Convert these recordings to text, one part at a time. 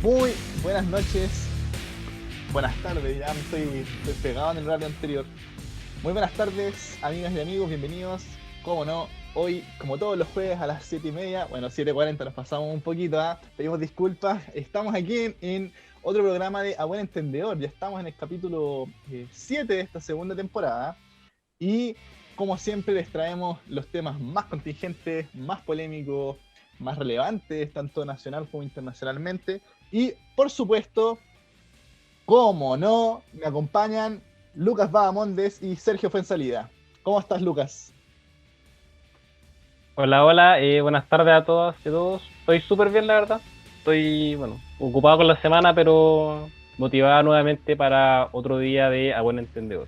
Muy buenas noches, buenas tardes, ya me estoy pegado en el horario anterior. Muy buenas tardes, amigas y amigos, bienvenidos. Como no, hoy, como todos los jueves a las 7:30, bueno, 7:40 nos pasamos un poquito, pedimos disculpas. Estamos aquí en otro programa de A Buen Entendedor, ya estamos en el capítulo 7 de esta segunda temporada. Y como siempre les traemos los temas más contingentes, más polémicos, más relevantes, tanto nacional como internacionalmente. Y por supuesto, como no, me acompañan Lucas Bahamondes y Sergio Fuenzalida. ¿Cómo estás, Lucas? Hola, buenas tardes a todas y a todos. Estoy súper bien, la verdad. Estoy, ocupado con la semana, pero motivada nuevamente para otro día de A Buen Entendedor.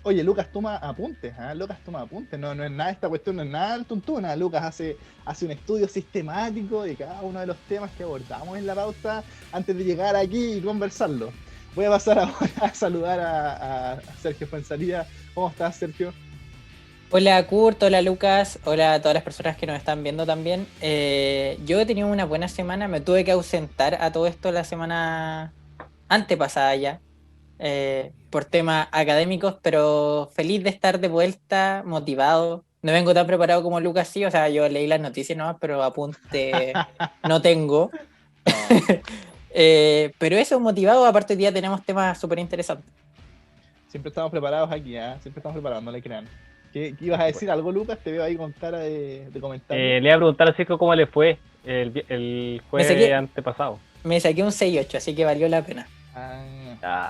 Oye, Lucas toma apuntes, Lucas toma apuntes. No es nada, esta cuestión no es nada tuntuna. Lucas hace un estudio sistemático de cada uno de los temas que abordamos en la pauta antes de llegar aquí y conversarlo. Voy a pasar ahora a saludar a Sergio Fuenzalida. ¿Cómo estás, Sergio? Hola Kurt, hola Lucas, hola a todas las personas que nos están viendo también. Yo he tenido una buena semana, me tuve que ausentar a todo esto la semana antepasada ya, por temas académicos, pero feliz de estar de vuelta, motivado. No vengo tan preparado como Lucas, sí, o sea, yo leí las noticias nomás, pero apunte no tengo. Pero eso, motivado, aparte hoy día tenemos temas súper interesantes. Siempre estamos preparados aquí, siempre estamos preparados, no le crean. ¿Qué ibas a decir algo, Lucas? Te veo ahí con cara de comentario. Le iba a preguntar a Circo cómo le fue el jueves antepasado. Me saqué un 6-8, así que valió la pena.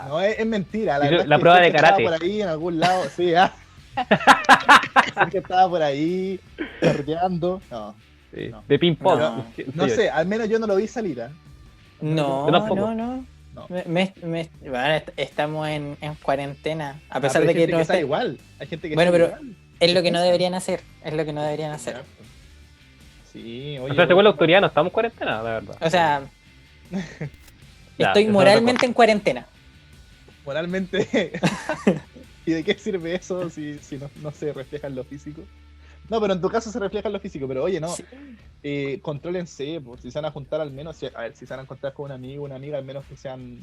No, es mentira. La verdad es que prueba de estaba karate. por ahí en algún lado, sí, que estaba por ahí carreteando. No, Sí, no. de ping-pong. No sé, al menos yo no lo vi salir. No. Bueno, estamos en cuarentena. A pesar de que no está igual. Hay gente que bueno, está pero igual. es lo que no deberían hacer. Es lo que no deberían hacer. Sí, oye. O sea, según la autoridad no estamos en cuarentena, la verdad. O sea, estoy moralmente en cuarentena. Moralmente. ¿Y de qué sirve eso si no se refleja en lo físico? No, pero en tu caso se refleja en lo físico, pero oye, no, sí. Contrólense, pues, si se van a juntar al menos, si se van a encontrar con un amigo, una amiga, al menos que sean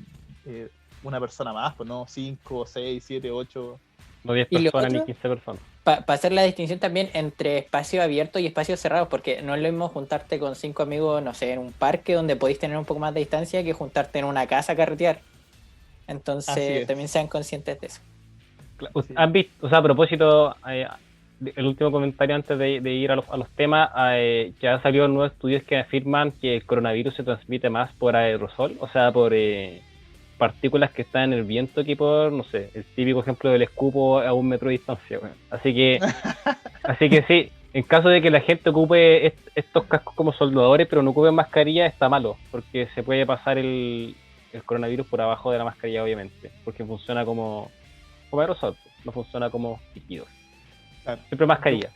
una persona más, pues no 5, 6, 7, 8. No 10 personas ni 15 personas. Para hacer la distinción también entre espacio abierto y espacios cerrados, porque no es lo mismo juntarte con 5 amigos, no sé, en un parque donde podéis tener un poco más de distancia que juntarte en una casa a carretear. Entonces también sean conscientes de eso. ¿Han visto, o sea, a propósito, el último comentario antes de ir a los temas, que han salido nuevos estudios que afirman que el coronavirus se transmite más por aerosol, o sea, por partículas que están en el viento que por, no sé, el típico ejemplo del escupo a 1 metro de distancia. Bueno. Así que sí, en caso de que la gente ocupe estos cascos como soldadores, pero no ocupen mascarilla, está malo, porque se puede pasar el coronavirus por abajo de la mascarilla, obviamente, porque funciona como aerosol, no funciona como líquidos. Claro. Siempre mascarilla.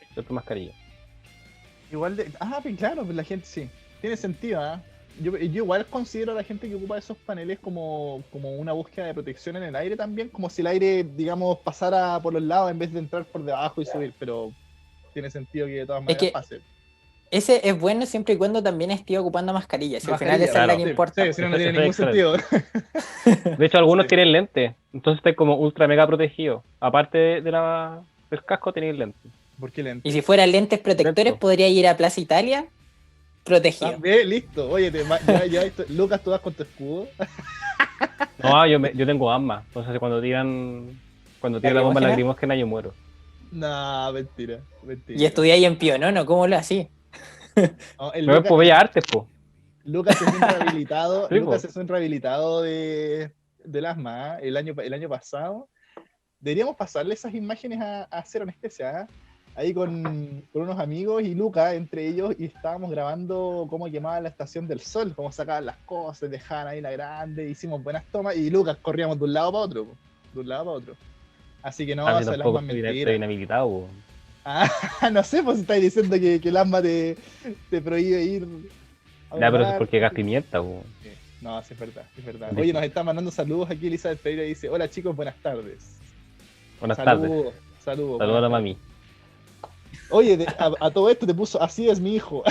Igual de. Pues claro, pues la gente sí. Tiene sentido, Yo igual considero a la gente que ocupa esos paneles como una búsqueda de protección en el aire también, como si el aire, digamos, pasara por los lados en vez de entrar por debajo y subir, pero tiene sentido que de todas maneras pase. Ese es bueno siempre y cuando también esté ocupando mascarillas. Si al final esa es la que importa. Sí, si no tiene ningún sentido. De hecho, algunos tienen lentes, entonces está como ultra mega protegido. Aparte del casco, tenéis lentes. ¿Por qué lentes? Y si fueran lentes protectores, podría ir a Plaza Italia protegido. Listo. Oye, Lucas, ¿tú vas con tu escudo? No, yo tengo asma. Entonces cuando tiran la bomba lacrimógena yo muero. No, mentira. Y estudiáis en Pionono, ¿cómo lo así? No, es por Bellas Artes, po. Lucas es un rehabilitado. Sí, Lucas es un rehabilitado del asma. El año pasado. Deberíamos pasarle esas imágenes a hacer anestesia, ahí con unos amigos y Lucas entre ellos, y estábamos grabando cómo quemaban la estación del sol, cómo sacaban las cosas, dejaban ahí la grande, hicimos buenas tomas y Lucas corríamos de un lado para otro. Así que no, eso es las más mentiras. Estoy inhabilitado. No sé, pues estáis diciendo que el asma te prohíbe ir. Ya, pero eso es porque gas pimienta, No, sí, es verdad. Oye, nos está mandando saludos aquí Elizabeth Pereira, dice: hola chicos, buenas tardes. Buenas tardes. Saludos a la mami. Oye, a todo esto te puso: así es mi hijo.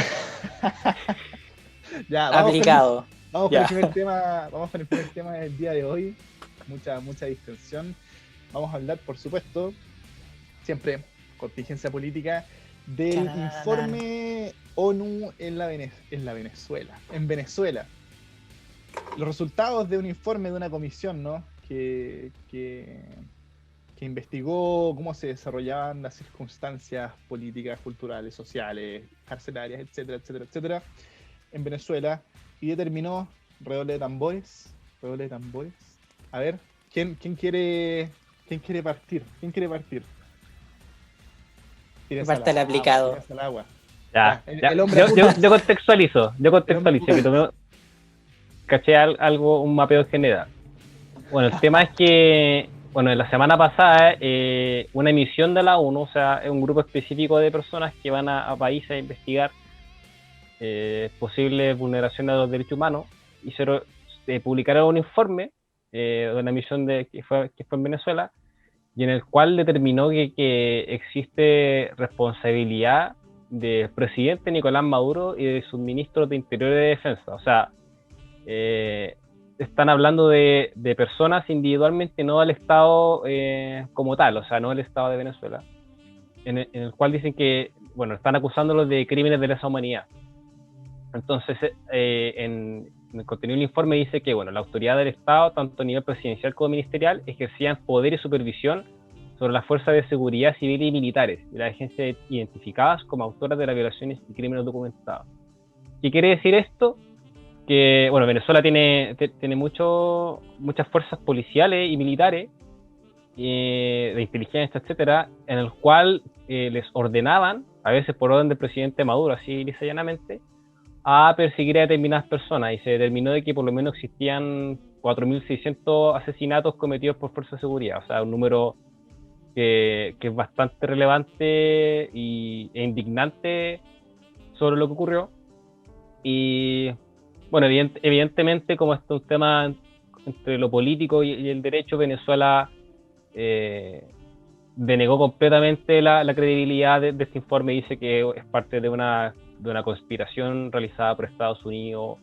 Ya, aplicado. Vamos con Ya. el primer tema, vamos con el primer tema del día de hoy. Mucha distensión. Vamos a hablar, por supuesto, siempre contingencia política, del Chananana. informe ONU en Venezuela. En Venezuela. Los resultados de un informe de una comisión, ¿no? Que investigó cómo se desarrollaban las circunstancias políticas, culturales, sociales, carcelarias, etcétera, etcétera, etcétera, en Venezuela, y determinó, redoble de tambores, a ver, ¿quién quiere partir? ¿Quién quiere partir? Tírense Parte al el agua, aplicado. tírense al agua. Ya, Ya, ya. el hombre Yo contextualizo, que el tomé, caché algo, un mapeo general. Bueno, el tema es que, bueno, la semana pasada, una emisión de la ONU, o sea, es un grupo específico de personas que van a países a investigar posibles vulneraciones de los derechos humanos, y se publicaron un informe de una misión que fue en Venezuela, y en el cual determinó que existe responsabilidad del presidente Nicolás Maduro y de sus ministros de Interior y de Defensa. O sea, están hablando de personas individualmente, no del Estado como tal, o sea, no del Estado de Venezuela, en el cual dicen que, bueno, están acusándolos de crímenes de lesa humanidad. Entonces, en el contenido del informe dice que, bueno, la autoridad del Estado, tanto a nivel presidencial como ministerial, ejercían poder y supervisión sobre las fuerzas de seguridad civil y militares y las agencias identificadas como autoras de las violaciones y crímenes documentados. ¿Qué quiere decir esto? Que, bueno, Venezuela tiene muchas fuerzas policiales y militares, de inteligencia, etcétera, en el cual les ordenaban, a veces por orden del presidente Maduro, así lisa y llanamente, a perseguir a determinadas personas, y se determinó de que por lo menos existían 4.600 asesinatos cometidos por fuerzas de seguridad, o sea, un número que es bastante relevante e indignante sobre lo que ocurrió. Y bueno, evidentemente, como esto es un tema entre lo político y el derecho, Venezuela denegó completamente la credibilidad de este informe. Dice que es parte de una conspiración realizada por Estados Unidos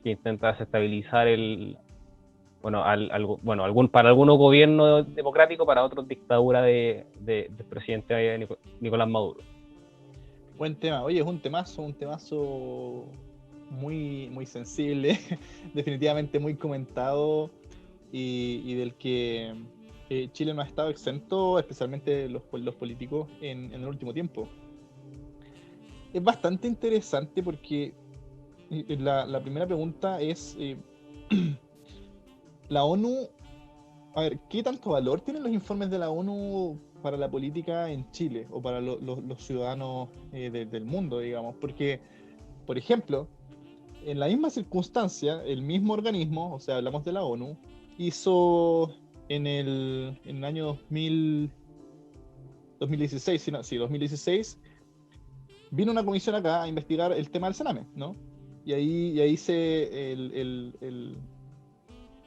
que intenta desestabilizar para algunos gobiernos democráticos, para otros dictadura del presidente Nicolás Maduro. Buen tema. Oye, es un temazo muy sensible, definitivamente muy comentado, y del que Chile no ha estado exento, especialmente los políticos, en el último tiempo. Es bastante interesante porque la primera pregunta es, la ONU, a ver, ¿qué tanto valor tienen los informes de la ONU para la política en Chile o para los ciudadanos del mundo, digamos? Porque, por ejemplo, en la misma circunstancia, el mismo organismo, o sea, hablamos de la ONU, hizo en el año 2016, 2016, vino una comisión acá a investigar el tema del Sename, ¿no? Y ahí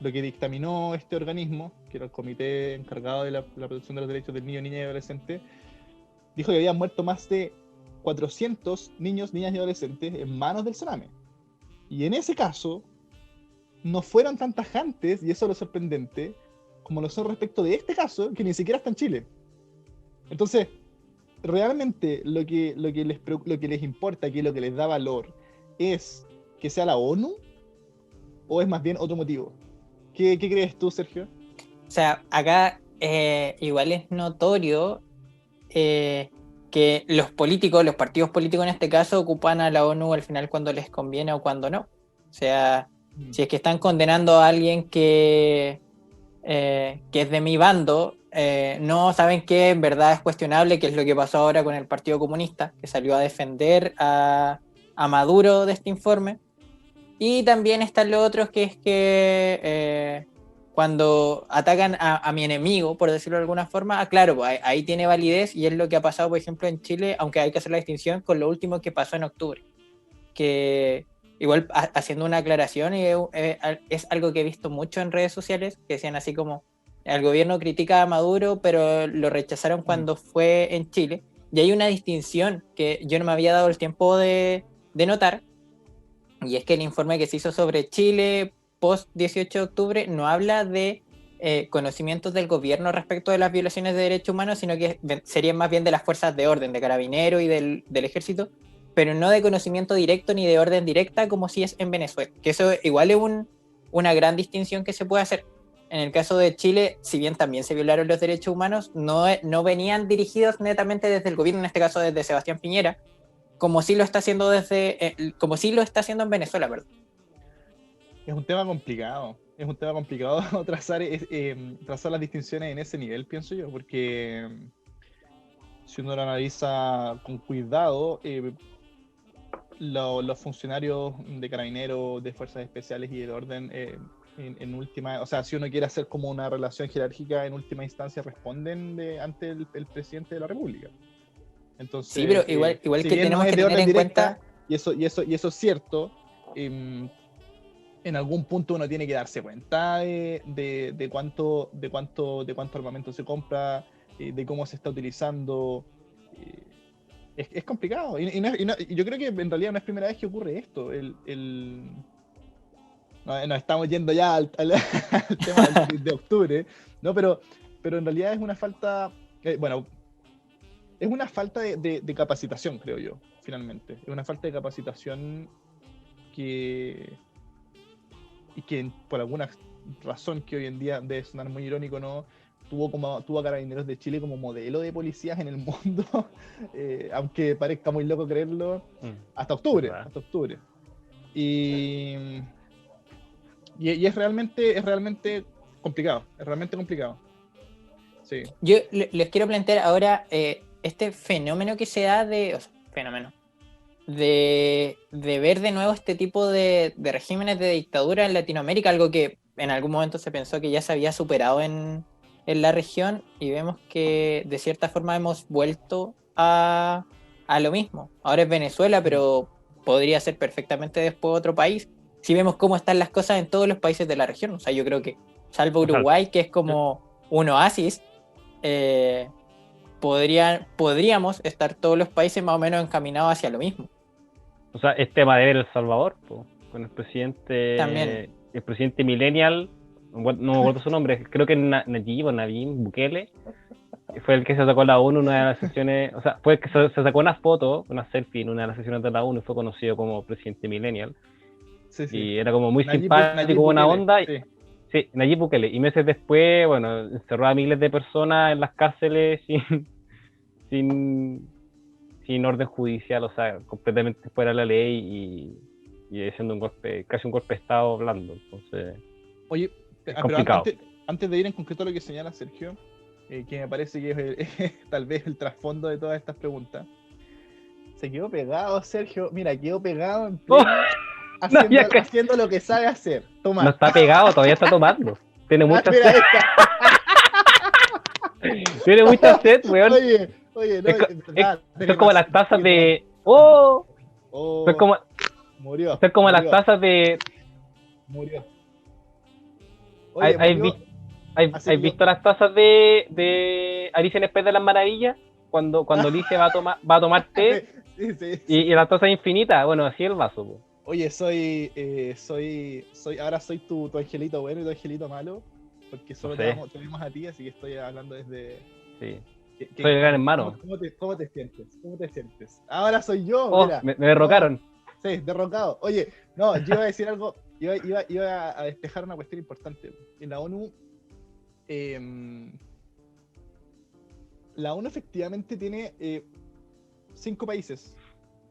lo que dictaminó este organismo, que era el comité encargado de la protección de los derechos del niño, niña y adolescente, dijo que habían muerto más de 400 niños, niñas y adolescentes en manos del Sename. Y en ese caso, no fueron tan tajantes, y eso es lo sorprendente, como lo son respecto de este caso, que ni siquiera está en Chile. Entonces, realmente lo que les importa, que lo que les da valor, es que sea la ONU, o es más bien otro motivo. ¿Qué crees tú, Sergio? O sea, acá igual es notorio que los políticos, los partidos políticos en este caso, ocupan a la ONU al final cuando les conviene o cuando no. O sea, si es que están condenando a alguien que es de mi bando, no saben que en verdad es cuestionable, que es lo que pasó ahora con el Partido Comunista, que salió a defender a Maduro de este informe. Y también están los otros, que es que cuando atacan a mi enemigo, por decirlo de alguna forma, claro, pues ahí tiene validez, y es lo que ha pasado, por ejemplo, en Chile, aunque hay que hacer la distinción con lo último que pasó en octubre. Que igual, haciendo una aclaración, es algo que he visto mucho en redes sociales, que decían así como, el gobierno critica a Maduro, pero lo rechazaron cuando fue en Chile. Y hay una distinción que yo no me había dado el tiempo de notar, Y es que el informe que se hizo sobre Chile post 18 de octubre no habla de conocimientos del gobierno respecto de las violaciones de derechos humanos, sino que serían más bien de las fuerzas de orden, de carabineros y del ejército, pero no de conocimiento directo ni de orden directa como si es en Venezuela. Que eso igual es una gran distinción que se puede hacer. En el caso de Chile, si bien también se violaron los derechos humanos, no venían dirigidos netamente desde el gobierno, en este caso desde Sebastián Piñera, como sí lo está haciendo como sí lo está haciendo en Venezuela, perdón. Es un tema complicado. Es un tema complicado trazar las distinciones en ese nivel, pienso yo, porque si uno lo analiza con cuidado, los funcionarios de carabineros, de fuerzas especiales y del orden, en última, o sea, si uno quiere hacer como una relación jerárquica, en última instancia responden ante el presidente de la República. Sí, pero Entonces, igual si que bien no tenemos es que de tener orden en directa, cuenta. y eso es cierto, en algún punto uno tiene que darse cuenta de cuánto armamento se compra, de cómo se está utilizando. Es complicado. Y yo creo que en realidad no es primera vez que ocurre esto. No, nos estamos yendo ya al tema de octubre, ¿no? Pero en realidad es una falta, bueno, es una falta de capacitación, creo yo, finalmente. Es una falta de capacitación que, y que por alguna razón que hoy en día debe sonar muy irónico, ¿no? Tuvo a Carabineros de Chile como modelo de policías en el mundo, aunque parezca muy loco creerlo, hasta octubre, ¿verdad? hasta octubre. Y, y es realmente complicado, es realmente complicado. Sí. Yo les quiero plantear ahora este fenómeno que se da fenómeno, de ver de nuevo este tipo de regímenes de dictadura en Latinoamérica, algo que en algún momento se pensó que ya se había superado en la región, y vemos que de cierta forma hemos vuelto a lo mismo. Ahora es Venezuela, pero podría ser perfectamente después otro país. Si vemos cómo están las cosas en todos los países de la región, o sea, yo creo que salvo O sea, Uruguay, que es como un oasis, eh, podríamos estar todos los países más o menos encaminados hacia lo mismo. es tema de ver El Salvador, po, con También. el presidente millennial, no me acuerdo su nombre, creo que Nayib o Nayib Bukele, fue el que se sacó la ONU en una de las sesiones, o sea, fue el que se sacó una foto, una selfie en una de las sesiones de la ONU y fue conocido como presidente millennial. Sí, sí. Y era como muy Nayib simpático, buena Bukele, onda. sí. Sí, Nayib Bukele. Y meses después, bueno, encerró a miles de personas en las cárceles sin, sin orden judicial, o sea, completamente fuera de la ley y haciendo casi un golpe de Estado blando. Entonces, Oye, es pero complicado. antes de ir en concreto a lo que señala Sergio, que me parece que tal vez el trasfondo de todas estas preguntas, se quedó pegado, Sergio. Mira, quedó pegado en ¡Oh! pleno, No, haciendo lo que sabe hacer. no Tomar. está pegado, todavía está tomando. Tiene mucha Mira, sed. ahí está. Tiene mucha sed, weón. Oye, no, Es, verdad, son como las tazas sigue tomando. de. ¡Oh! Son Oh, como, murió, son como las murió, tazas de. murió. ¿Hay, Oye, hay, murió. Así ¿Hay que yo. visto las tazas de Alicia en el País de las Maravillas? Cuando Alicia va a tomar té Sí, sí, y sí. la taza es infinita. Bueno, así el vaso. Po. Oye, ahora soy tu angelito bueno y tu angelito malo, porque No solo sé, te vemos a ti, así que estoy hablando desde... sí. Soy el gran hermano. ¿Cómo te sientes? ¿Cómo te sientes? Ahora soy yo, Oh, mira. me derrocaron. Sí, derrocado. Oye, no, yo iba a decir algo, iba a despejar una cuestión importante. En em, la ONU efectivamente tiene 5 países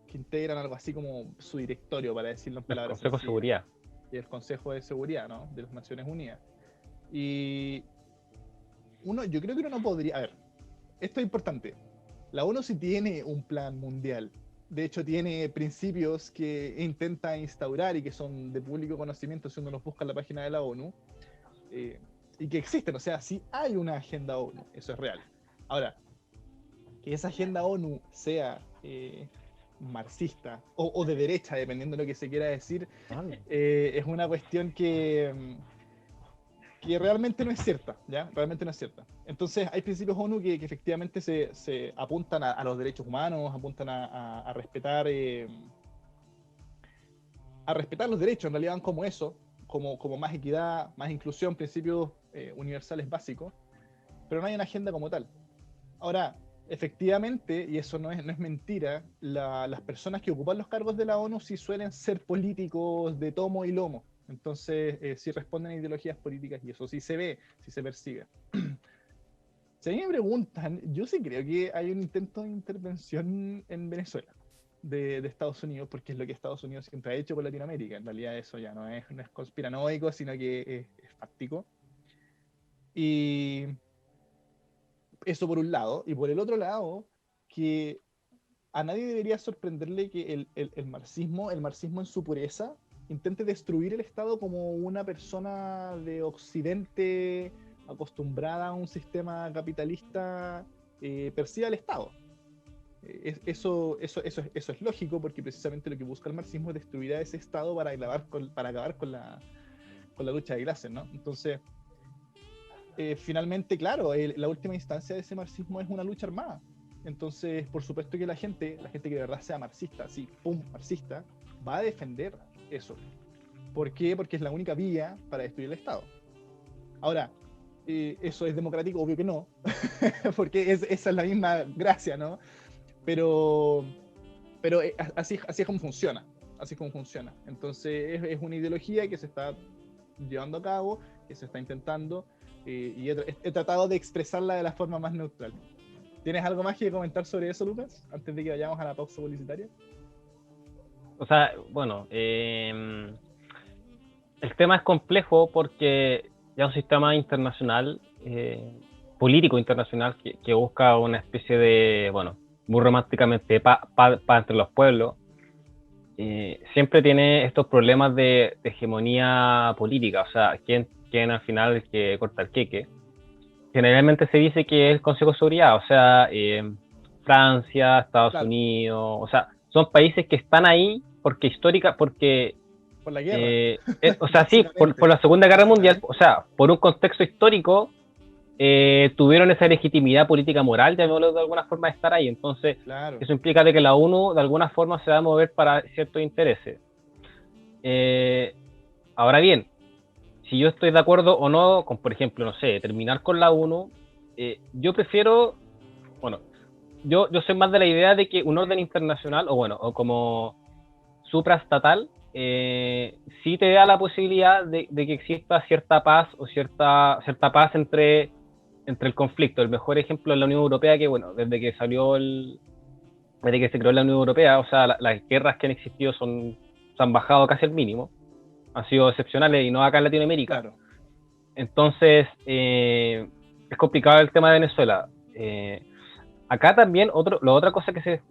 que integran algo así como su directorio, para decirlo en El palabras Consejo de sencillas, Seguridad. y el Consejo de Seguridad, ¿no? De las Naciones Unidas. Y yo creo que uno no podría... A ver, esto es importante. La ONU sí tiene un plan mundial. De hecho, tiene principios que intenta instaurar y que son de público conocimiento si uno los busca en la página de la ONU. Y que existen, o sea, sí hay una agenda ONU, eso es real. Ahora, que esa agenda ONU sea marxista o de derecha, dependiendo de lo que se quiera decir, es una cuestión que realmente no es cierta, ¿ya? Realmente no es cierta. Entonces, hay principios ONU que efectivamente se apuntan a los derechos humanos, apuntan a respetar a respetar los derechos, en realidad van como eso, como más equidad, más inclusión, principios universales básicos, pero no hay una agenda como tal. Ahora, efectivamente, y eso no es mentira, las personas que ocupan los cargos de la ONU sí suelen ser políticos de tomo y lomo. Entonces, sí responden a ideologías políticas y eso sí se ve, sí se persigue. Si a mí me preguntan, yo sí creo que hay un intento de intervención en Venezuela de Estados Unidos, porque es lo que Estados Unidos siempre ha hecho con Latinoamérica. En realidad eso ya no es conspiranoico, sino que es fáctico. Y eso por un lado, y por el otro lado, que a nadie debería sorprenderle que el marxismo en su pureza, intente destruir el Estado como una persona de Occidente acostumbrada a un sistema capitalista percibe al Estado. Eso es lógico, porque precisamente lo que busca el marxismo es destruir a ese Estado para acabar con la lucha de clases, ¿no? Entonces, finalmente, claro, la última instancia de ese marxismo es una lucha armada. Entonces, por supuesto que la gente que de verdad sea marxista, así, pum, marxista, va a defender eso. ¿Por qué? Porque es la única vía para destruir el Estado. Ahora, ¿eso es democrático? Obvio que no, porque esa es la misma gracia, ¿no? Pero así es como funciona. Así es como funciona. Entonces, es una ideología que se está llevando a cabo, que se está intentando, y he tratado de expresarla de la forma más neutral. ¿Tienes algo más que comentar sobre eso, Lucas? Antes de que vayamos a la pausa publicitaria. O sea, bueno, el tema es complejo porque ya un sistema internacional, político internacional, que busca una especie de, bueno, muy románticamente, paz entre los pueblos, siempre tiene estos problemas de hegemonía política, o sea, ¿quién al final es el que corta el queque? Generalmente se dice que es el Consejo de Seguridad, o sea, Francia, Estados Unidos, o sea, son países que están ahí porque por la guerra. O sea, sí, por la Segunda Guerra Mundial, o sea, por un contexto histórico, tuvieron esa legitimidad política moral, llamémoslo de alguna forma, de estar ahí. Entonces, claro, eso implica de que la ONU de alguna forma se va a mover para ciertos intereses. Ahora bien, si yo estoy de acuerdo o no con, por ejemplo, no sé, terminar con la ONU, yo prefiero, bueno, yo soy más de la idea de que un orden internacional, o como supraestatal, sí te da la posibilidad de que exista cierta paz o cierta paz entre el conflicto. El mejor ejemplo es la Unión Europea, que bueno, desde que se creó la Unión Europea, o sea, las guerras que han existido se han bajado casi al mínimo, han sido excepcionales y no acá en Latinoamérica. Claro. Entonces, es complicado el tema de Venezuela. Acá también la otra cosa que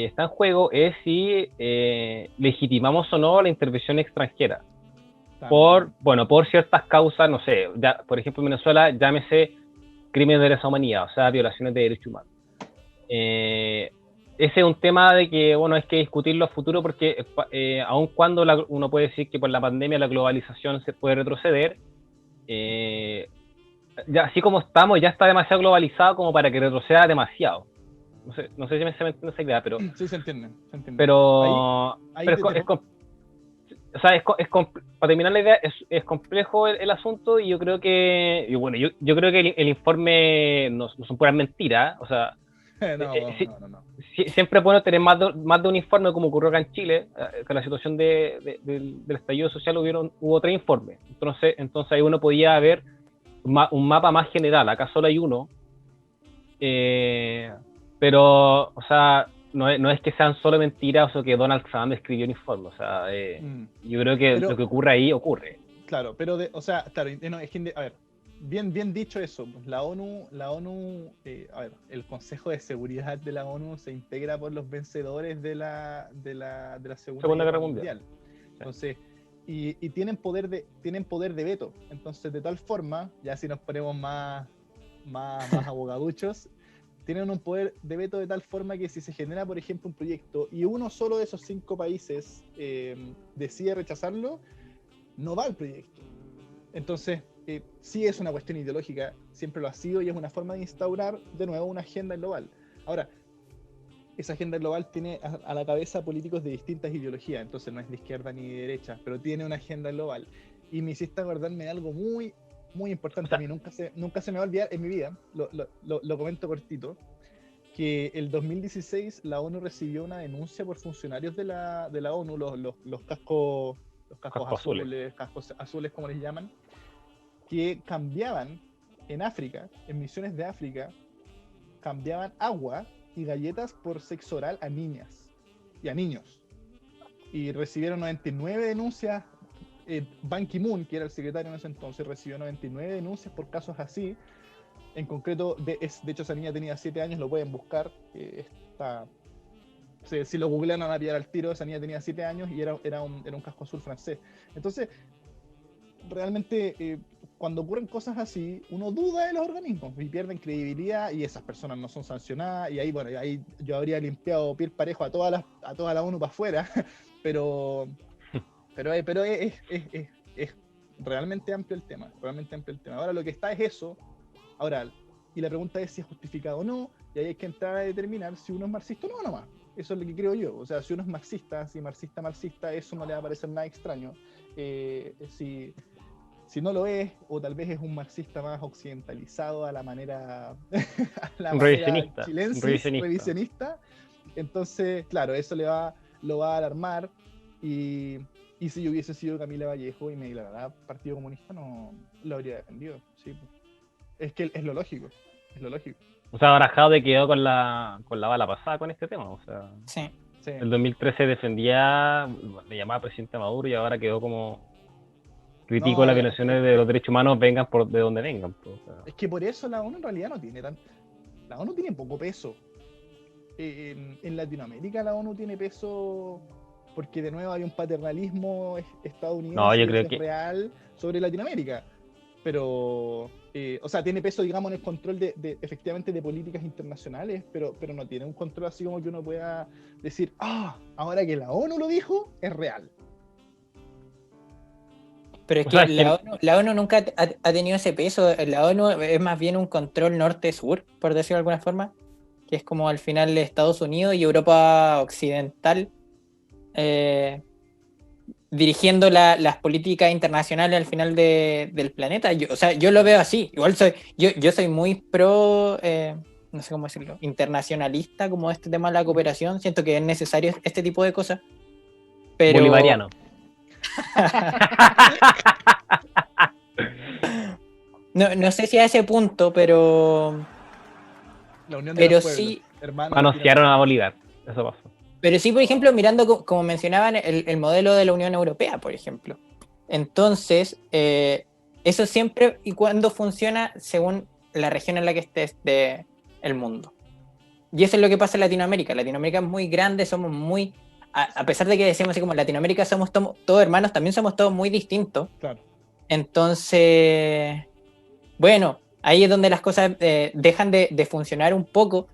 está en juego es si legitimamos o no la intervención extranjera. Por ciertas causas, no sé, por ejemplo en Venezuela, llámese crímenes de lesa humanidad, o sea, violaciones de derechos humanos. Ese es un tema de que, bueno, hay que discutirlo a futuro porque aun cuando uno puede decir que por la pandemia la globalización se puede retroceder, ya, así como estamos, ya está demasiado globalizado como para que retroceda demasiado. No sé si me entiende esa idea, pero... Sí, se entiende. Pero para terminar la idea, es complejo el asunto y yo creo que... Yo creo que el informe no son puras mentiras, o sea... No. Siempre es bueno tener más de un informe, como ocurrió acá en Chile, con la situación del estallido social hubo 3 informes. Entonces ahí uno podía ver un mapa más general. Acá solo hay uno, pero, o sea, no es que sean solo mentiras o que Donald Trump escribió un informe. O sea, yo creo que lo que ocurre ahí ocurre. Claro, pero claro, es que, a ver, bien dicho eso, la ONU, a ver, el Consejo de Seguridad de la ONU se integra por los vencedores de la Segunda Guerra Mundial. Entonces, y tienen poder de veto. Entonces, de tal forma, ya si nos ponemos más abogaduchos, tienen un poder de veto de tal forma que si se genera, por ejemplo, un proyecto y uno solo de esos 5 países decide rechazarlo, no va al proyecto. Entonces, sí es una cuestión ideológica, siempre lo ha sido y es una forma de instaurar de nuevo una agenda global. Ahora, esa agenda global tiene a la cabeza políticos de distintas ideologías, entonces no es de izquierda ni de derecha, pero tiene una agenda global. Y me hiciste acordarme de algo muy, muy importante. O sea, a mí nunca se me va a olvidar en mi vida, lo comento cortito, que el 2016 la ONU recibió una denuncia por funcionarios de la ONU, los cascos azules. cascos azules como les llaman, que cambiaban en África, en misiones de África, cambiaban agua y galletas por sexo oral a niñas y a niños. Y recibieron 99 denuncias. Ban Ki-moon, que era el secretario en ese entonces, recibió 99 denuncias por casos así. En concreto, de hecho, esa niña tenía 7 años, lo pueden buscar. Si lo googlean van a pillar al tiro. Esa niña tenía 7 años y era un casco azul francés. Entonces, realmente, cuando ocurren cosas así, uno duda de los organismos y pierden credibilidad y esas personas no son sancionadas. Y ahí, bueno, ahí yo habría limpiado piel parejo a toda la ONU para afuera, pero es realmente amplio el tema, realmente amplio el tema. Ahora lo que está es eso. Ahora, y la pregunta es si es justificado o no, y ahí hay que entrar a determinar si uno es marxista o no nomás. Eso es lo que creo yo. O sea, si uno es marxista, si marxista, eso no le va a parecer nada extraño. Si no lo es, o tal vez es un marxista más occidentalizado a la manera, a la Un manera revisionista. chilensis, revisionista, entonces, claro, eso lo va a alarmar. Y si yo hubiese sido Camila Vallejo y me declarara Partido Comunista, no lo habría defendido. Sí. Es que es lo lógico. Es lo lógico. O sea, ahora Jade quedó con la bala pasada con este tema. O sea, Sí. Sí. el 2013 defendía, le llamaba presidente a Maduro y ahora quedó como critico No, las violaciones de los derechos humanos, vengan por de donde vengan. Pues, o sea. es que por eso la ONU en realidad no tiene la ONU tiene poco peso. En Latinoamérica la ONU tiene peso porque de nuevo hay un paternalismo estadounidense, No, yo y creo eso es que real sobre Latinoamérica. Pero, o sea, tiene peso, digamos, en el control efectivamente de políticas internacionales, pero no tiene un control así como que uno pueda decir, ahora que la ONU lo dijo, es real. Pero es o que sea, es que la ONU nunca ha tenido ese peso. La ONU es más bien un control norte-sur, por decirlo de alguna forma, que es como al final Estados Unidos y Europa Occidental dirigiendo las políticas internacionales al final del planeta. O sea, yo lo veo así. Igual yo soy muy pro, no sé cómo decirlo, internacionalista como este tema de la cooperación. Siento que es necesario este tipo de cosas. Pero bolivariano. no sé si a ese punto, pero La unión de los pueblos, sí. hermanos Manosearon a latinoamericanos. Bolívar. Eso pasó. Pero sí, por ejemplo, mirando como mencionaban el modelo de la Unión Europea, por ejemplo. Entonces, eso siempre y cuando funciona según la región en la que estés del mundo. Y eso es lo que pasa en Latinoamérica. Latinoamérica es muy grande, somos muy... A pesar de que decimos así como Latinoamérica somos todos hermanos, también somos todos muy distintos. Claro. Entonces, bueno, ahí es donde las cosas dejan de funcionar un poco.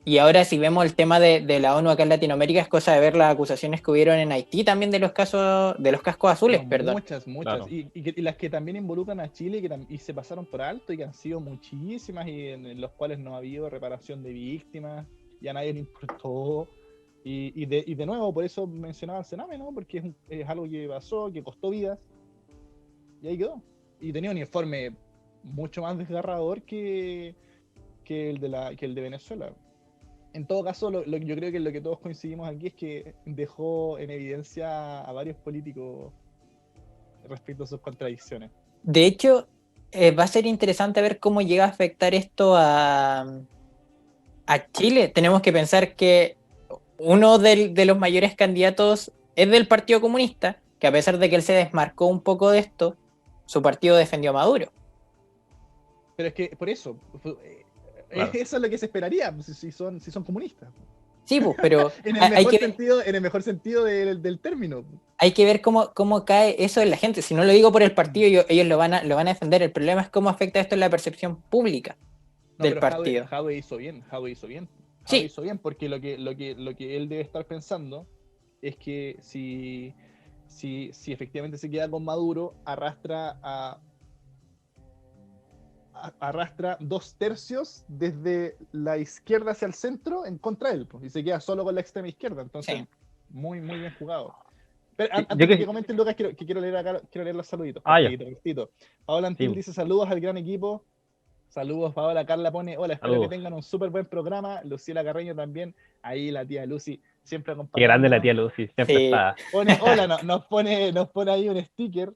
Y ahora si vemos el tema de la ONU acá en Latinoamérica, es cosa de ver las acusaciones que hubieron en Haití también de los cascos azules, No, perdón. muchas. Claro. Y las que también involucran a Chile y se pasaron por alto y que han sido muchísimas y en los cuales no ha habido reparación de víctimas y a nadie le importó. Y de nuevo, por eso mencionaba el Sename, ¿no? Porque es algo que pasó, que costó vidas y ahí quedó. Y tenía un informe mucho más desgarrador que el de Venezuela. En todo caso, yo creo que lo que todos coincidimos aquí es que dejó en evidencia a varios políticos respecto a sus contradicciones. De hecho, va a ser interesante ver cómo llega a afectar esto a Chile. Tenemos que pensar que uno de los mayores candidatos es del Partido Comunista, que a pesar de que él se desmarcó un poco de esto, su partido defendió a Maduro. Pero es que por eso, Claro. eso es lo que se esperaría si son comunistas. Sí, pues, pero En el mejor sentido del término. hay que ver cómo cae eso en la gente. Si no lo digo por el partido, ellos lo van a defender. El problema es cómo afecta esto en la percepción pública del partido. Jadwe hizo bien. Sí. Hizo bien porque lo que él debe estar pensando es que si efectivamente se queda con Maduro, arrastra arrastra 2/3 desde la izquierda hacia el centro en contra de él, pues, y se queda solo con la extrema izquierda. Entonces, Sí. muy bien jugado. Pero Sí, antes de que comenten, Lucas, quiero leer acá, quiero leer los saluditos. Ah, ya. Cortito. Paola Antil Sí. dice saludos al gran equipo. Saludos, Paola. Carla pone, hola, espero Saludos. que tengan un súper buen programa. Luciela Carreño también. Ahí la tía Lucy, siempre Qué grande la acompañándonos. tía Lucy, siempre Sí. está. Pone, hola, nos pone ahí un sticker.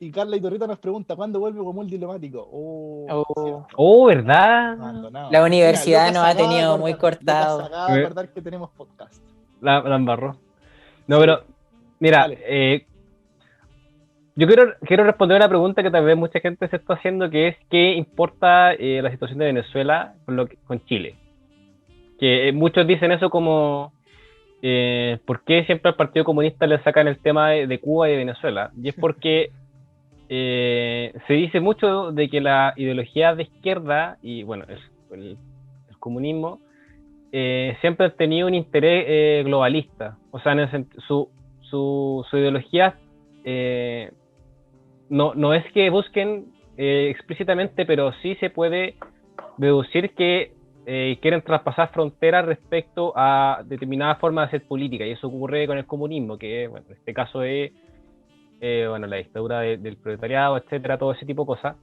Y Carla Iturrita nos pregunta, ¿cuándo vuelve Gomul Diplomático? Oh. Oh, ¿verdad? Abandonado. La universidad Lucas nos se ha acaba de tenido acordar, muy Lucas se cortado. acaba de acordar que tenemos podcast. La embarró. No, Sí. pero, mira, Dale. yo quiero responder una pregunta que tal vez mucha gente se está haciendo, que es ¿qué importa la situación de Venezuela con Chile? Que muchos dicen eso como ¿por qué siempre al Partido Comunista le sacan el tema de Cuba y de Venezuela? Y es porque se dice mucho de que la ideología de izquierda y bueno, el comunismo siempre han tenido un interés globalista. O sea, su ideología no es que busquen explícitamente, pero sí se puede deducir que quieren traspasar fronteras respecto a determinadas formas de hacer política, y eso ocurre con el comunismo, que bueno, en este caso es bueno, la dictadura del proletariado, etcétera, todo ese tipo de cosas,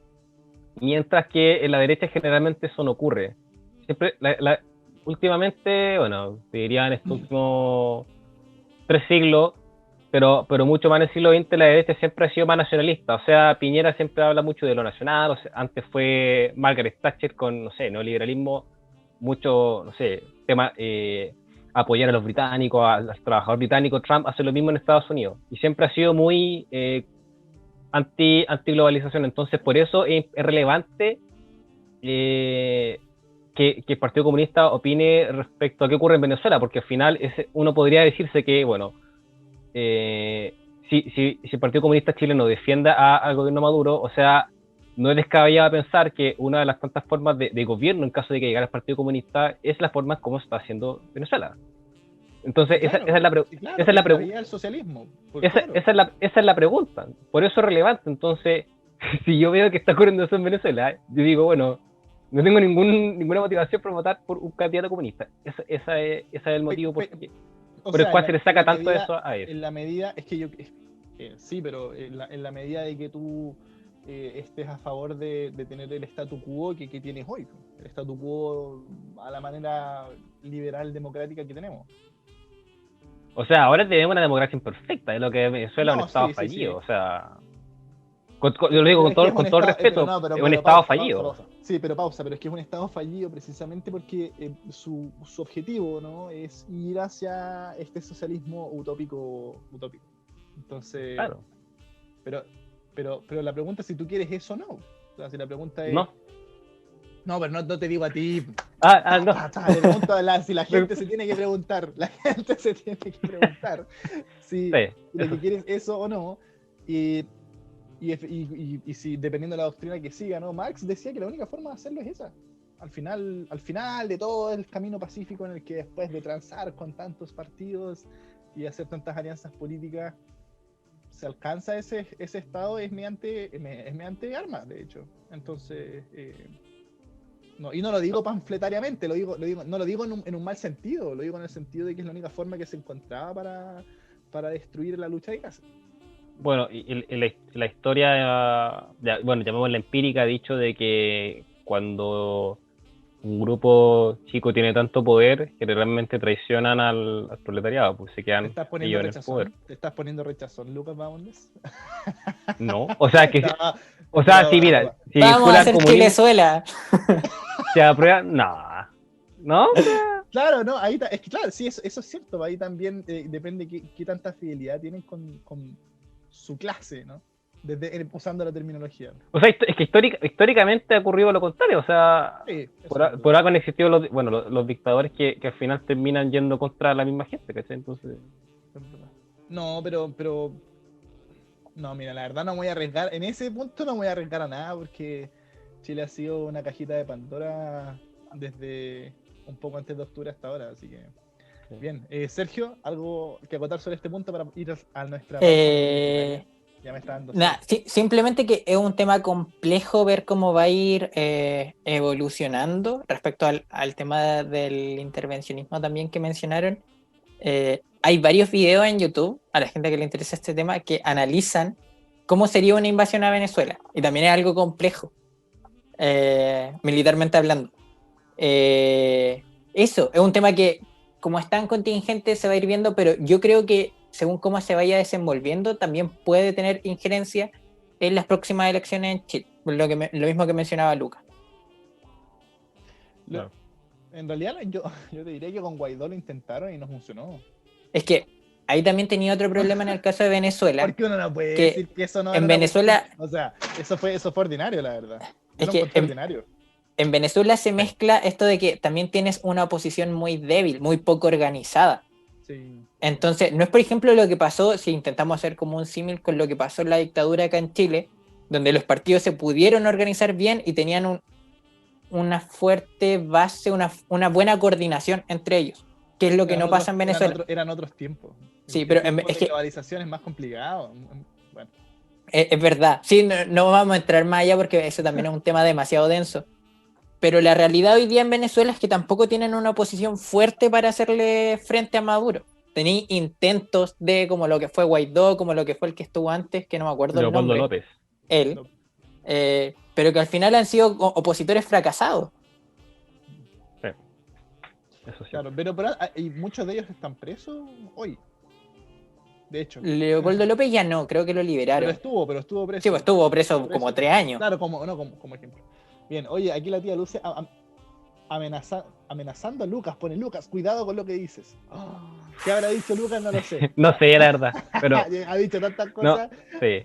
mientras que en la derecha generalmente eso no ocurre. Siempre, últimamente, bueno, te diría en estos últimos 3 siglos, pero mucho más en el siglo XX la derecha siempre ha sido más nacionalista. O sea, Piñera siempre habla mucho de lo nacional. O sea, antes fue Margaret Thatcher con, no sé, neoliberalismo, mucho, no sé, tema, apoyar a los británicos, a los trabajadores británicos. Trump hace lo mismo en Estados Unidos y siempre ha sido muy anti-globalización. Entonces, por eso es relevante que el Partido Comunista opine respecto a qué ocurre en Venezuela, porque al final uno podría decirse que, bueno, si el Partido Comunista chileno defienda al gobierno Maduro, o sea, no es descabellado pensar que una de las tantas formas de gobierno, en caso de que llegara el Partido Comunista, es la forma como está haciendo Venezuela. Entonces, Claro, esa es la pregunta. vía del socialismo. Esa es la pregunta. Por eso es relevante. Entonces, si yo veo que está ocurriendo eso en Venezuela, yo digo, bueno, no tengo ninguna motivación por votar por un candidato comunista. Ese es el motivo por el cual se le saca tanto eso a eso. En la medida, es que yo, sí, pero en la medida de que tú estés a favor de tener el statu quo que tienes hoy, el statu quo a la manera liberal democrática que tenemos. O sea, ahora tenemos una democracia imperfecta, es lo que Venezuela es un estado fallido. Sí. O sea, yo lo digo con todo respeto, es un estado fallido. Pausa. Sí, pero pausa, pero es que es un estado fallido precisamente porque su objetivo, ¿no?, es ir hacia este socialismo utópico. Entonces, claro. Pero la pregunta es si tú quieres eso o no. O sea, si la pregunta es... No, pero no te digo a ti. No. Le pregunto si la gente se tiene que preguntar. La gente se tiene que preguntar si lo que quieres eso o no. Y si dependiendo de la doctrina que siga, ¿no? Marx decía que la única forma de hacerlo es esa. Al final de todo el camino pacífico en el que después de transar con tantos partidos y hacer tantas alianzas políticas, se alcanza ese estado es mediante armas, de hecho. Entonces, no, y no lo digo panfletariamente, no lo digo en un mal sentido, lo digo en el sentido de que es la única forma que se encontraba para destruir la lucha de clases. Bueno, y la historia, bueno, llamémosla empírica, ha dicho de que cuando un grupo chico tiene tanto poder, que realmente traicionan al proletariado, pues se quedan ellos en el poder. ¿Te estás poniendo rechazón, Lucas Baundes? No, o sea, que... sí, mira... Si vamos a hacer Chilezuela. ¿Se aprueba? No. Claro, no, ahí es que claro, sí, eso es cierto, ahí también depende qué tanta fidelidad tienen con su clase, ¿no? Usando la terminología. O sea, es que históricamente ha ocurrido lo contrario, o sea, sí, por algo han existido los dictadores que al final terminan yendo contra la misma gente, ¿cachai? Entonces... No, pero no, mira, la verdad no voy a arriesgar, en ese punto no voy a arriesgar a nada, porque Chile ha sido una cajita de Pandora desde un poco antes de octubre hasta ahora, así que... Sí. Bien, Sergio, ¿algo que acotar sobre este punto para ir a nuestra... Ya me está dando Nah, simplemente que es un tema complejo ver cómo va a ir evolucionando respecto al tema del intervencionismo también que mencionaron. Hay varios videos en YouTube, a la gente que le interesa este tema, que analizan cómo sería una invasión a Venezuela. Y también es algo complejo, militarmente hablando. Eso, es un tema que, como es tan contingente, se va a ir viendo, pero yo creo que según cómo se vaya desenvolviendo, también puede tener injerencia en las próximas elecciones en Chile. Lo mismo que mencionaba Lucas. Claro. En realidad, yo te diría que con Guaidó lo intentaron y no funcionó. Es que ahí también tenía otro problema en el caso de Venezuela. Porque uno no puede que decir que eso no era en una Venezuela, cuestión. O sea, eso fue ordinario, la verdad. Yo es lo que encontré ordinario. en Venezuela se mezcla esto de que también tienes una oposición muy débil, muy poco organizada. Sí. Entonces, no es por ejemplo lo que pasó, si intentamos hacer como un símil con lo que pasó en la dictadura acá en Chile, donde los partidos se pudieron organizar bien y tenían una fuerte base, una buena coordinación entre ellos, que es lo que no pasa en Venezuela. Eran otros tiempos. Sí, El pero tiempo es de que globalización es más complicado. Bueno, es verdad. Sí, no vamos a entrar más allá porque eso también es un tema demasiado denso. Pero la realidad hoy día en Venezuela es que tampoco tienen una oposición fuerte para hacerle frente a Maduro. Tenéis intentos de como lo que fue Guaidó, como lo que fue el que estuvo antes, que no me acuerdo el Leopoldo nombre. López. Él. no. Pero que al final han sido opositores fracasados. Sí. Eso sí. Claro, pero y muchos de ellos están presos hoy. De hecho. Leopoldo López ya no, creo que lo liberaron. Pero estuvo preso. Sí, pues estuvo preso como 3 años. Claro, como ejemplo. Bien, oye, aquí la tía Lucia amenazando a Lucas, pone Lucas, cuidado con lo que dices. Oh, ¿qué habrá dicho Lucas? No lo sé. No sé, la verdad. Pero Ha dicho tantas cosas. sí.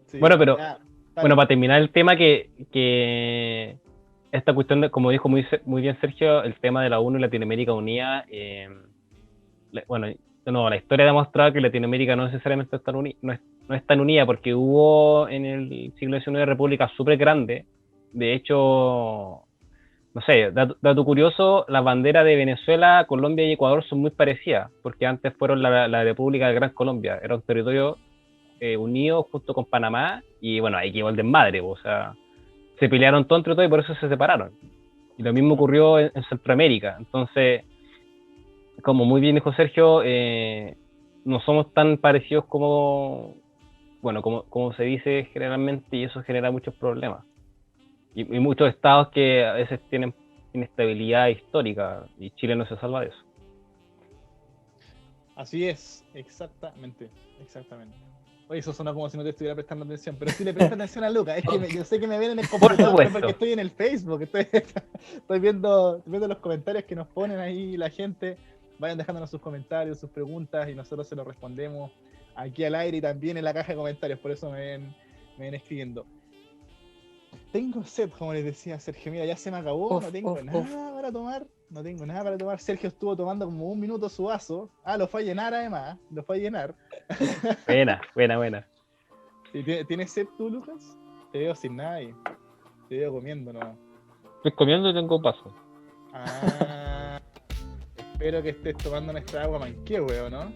Sí, Bueno, pero ya, bueno, para terminar el tema que esta cuestión de, como dijo muy bien Sergio, el tema de la ONU y Latinoamérica unida, la historia ha demostrado que Latinoamérica no necesariamente no es tan unida, porque hubo en el siglo XIX repúblicas súper grandes. De hecho, no sé, dato curioso, las banderas de Venezuela, Colombia y Ecuador son muy parecidas, porque antes fueron la República de Gran Colombia, era un territorio unido junto con Panamá, y bueno, ahí quedó el desmadre, o sea, se pelearon todo entre todos y por eso se separaron. Y lo mismo ocurrió en Centroamérica. Entonces, como muy bien dijo Sergio, no somos tan parecidos como se dice generalmente, y eso genera muchos problemas. Y muchos estados que a veces tienen inestabilidad histórica, y Chile no se salva de eso. Así es, exactamente. Oye, eso suena como si no te estuviera prestando atención, pero sí le presto atención a Lucas. Es que yo sé que me ven en el computador porque estoy en el Facebook, estoy viendo los comentarios que nos ponen ahí la gente. Vayan dejándonos sus comentarios, sus preguntas, y nosotros se los respondemos aquí al aire y también en la caja de comentarios, por eso me ven escribiendo. Tengo sed, como les decía Sergio, mira, ya se me acabó, no tengo nada para tomar. Sergio estuvo tomando como 1 minuto su vaso. Lo fue a llenar además, Buena. ¿Tienes sed tú, Lucas? Te veo sin nada y te veo comiendo nomás. Estoy comiendo y tengo paso. Espero que estés tomando nuestra agua Manquehue, ¿o no?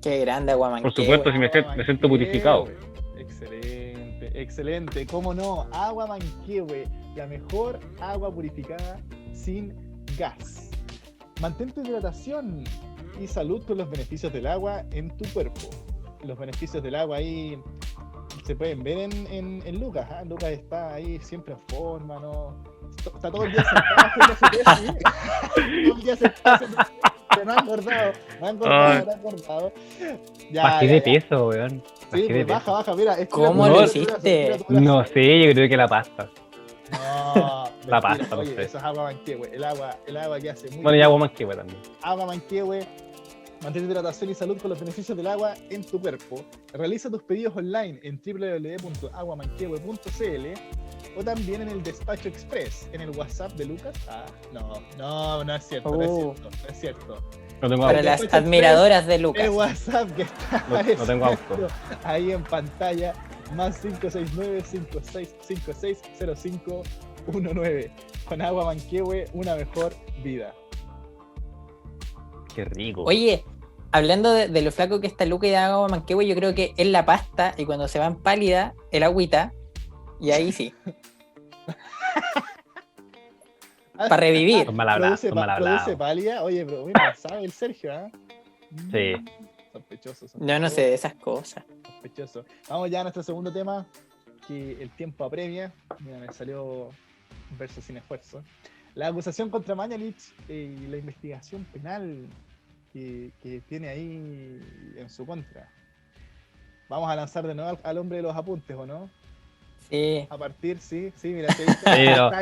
Qué grande agua Manquehue. Por supuesto, si me siento purificado. Excelente, cómo no, agua Manquehue, la mejor agua purificada sin gas. Mantén tu hidratación y salud con los beneficios del agua en tu cuerpo. Los beneficios del agua ahí se pueden ver en Lucas. Lucas está ahí siempre en forma, ¿no? Está todo el día sentado haciendo su tesis. Todo el día sentado haciendo su tesis. Pero no ha engordado. Bajé de peso, weón. Sí, pues baja, mira. ¿Cómo lo hiciste? No sé, yo creo que la pasta. No, la pasta, oye, no sé. eso es agua Manquehue, el agua que hace muy bueno, y agua Manquehue también. Agua Manquehue, mantén tu hidratación y salud con los beneficios del agua en tu cuerpo. Realiza tus pedidos online en www.aguamanquehue.cl o también en el despacho express, en el WhatsApp de Lucas. No es cierto. No tengo Para auto. las admiradoras de Lucas. El WhatsApp que está no tengo auto. Ahí en pantalla, más 569-5656-0519. Con agua Manquehue, una mejor vida. Qué rico. Oye, hablando de lo flaco que está Luca y de Agua Manquehue, yo creo que es la pasta y cuando se van pálida, el agüita, y ahí sí. Para revivir. Son mal hablados, son mal Produce hablados. pálida. Oye, pero mira, sabe el Sergio, ¿ah? Sí. Sospechoso. Yo no sé de esas cosas. Sospechoso. Vamos ya a nuestro segundo tema, que el tiempo apremia. Mira, me salió un verso sin esfuerzo. La acusación contra Mañalich y la investigación penal que tiene ahí en su contra. Vamos a lanzar de nuevo al hombre de los apuntes, ¿o no? Sí. A partir, sí, mira,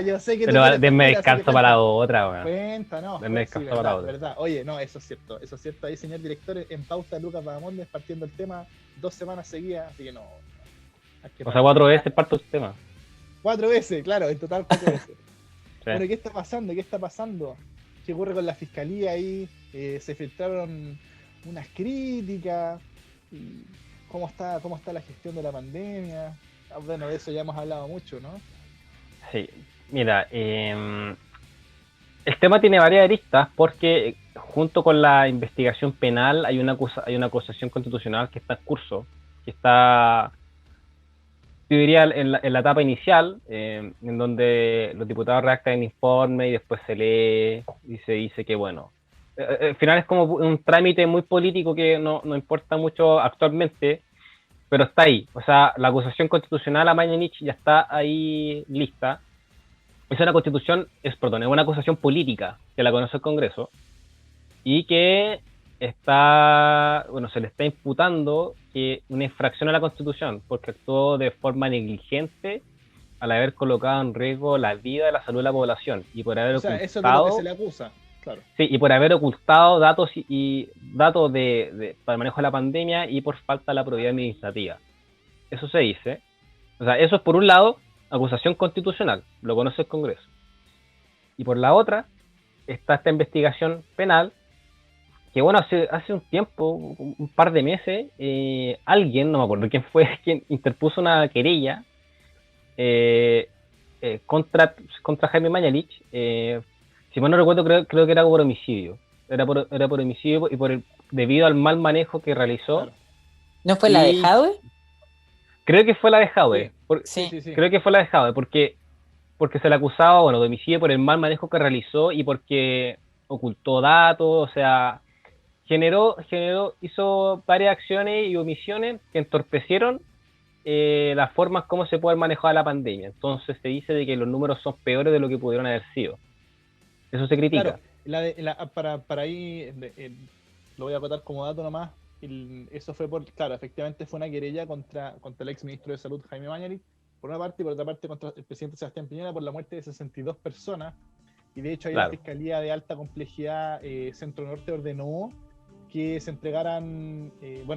yo sé que pero denme descanso para la otra, weón. Cuenta, no. Denme descanso para la otra. Verdad. Oye, no, eso es cierto. Ahí, señor director, en pauta Lucas Bahamondes partiendo el tema 2 semanas seguidas, así que no. O sea, 4 veces parto el tema. 4 veces, claro, en total 4 veces. Sí. Bueno, ¿qué está pasando? ¿Qué ocurre con la fiscalía ahí? Se filtraron unas críticas. ¿Cómo está la gestión de la pandemia? Bueno, de eso ya hemos hablado mucho, ¿no? Sí, mira, el tema tiene varias aristas porque junto con la investigación penal hay una acusación constitucional que está en curso, que está, yo diría, en la etapa inicial, en donde los diputados redactan el informe y después se lee y se dice que, bueno, al final es como un trámite muy político que no importa mucho actualmente, pero está ahí. O sea, la acusación constitucional a Mañalich ya está ahí lista. Es una acusación política que la conoce el Congreso y que se le está imputando que una infracción a la Constitución porque actuó de forma negligente al haber colocado en riesgo la vida y la salud de la población y por haber ocultado... Eso es de lo que se le acusa, claro. Sí, y por haber ocultado datos para el manejo de la pandemia y por falta de la probidad administrativa. Eso se dice. O sea, eso es por un lado, acusación constitucional, lo conoce el Congreso. Y por la otra, está esta investigación penal, que bueno, hace un tiempo, un par de meses, alguien, no me acuerdo quién fue, quien interpuso una querella contra Jaime Mañalich, si mal no recuerdo, creo que era por homicidio. Era por homicidio y debido al mal manejo que realizó. Claro. ¿No fue la de Jadwe? Creo que fue la de Jadwe. Sí. Creo que fue la de Jadwe, porque se le acusaba, de homicidio por el mal manejo que realizó y porque ocultó datos, o sea, hizo varias acciones y omisiones que entorpecieron las formas como se puede manejar la pandemia. Entonces se dice de que los números son peores de lo que pudieron haber sido. Eso se critica. Claro, para ahí, lo voy a acotar como dato nomás, eso fue efectivamente fue una querella contra el ex ministro de Salud, Jaime Mañalich, por una parte, y por otra parte contra el presidente Sebastián Piñera por la muerte de 62 personas, y de hecho ahí la Fiscalía de Alta Complejidad Centro Norte ordenó que se entregaran,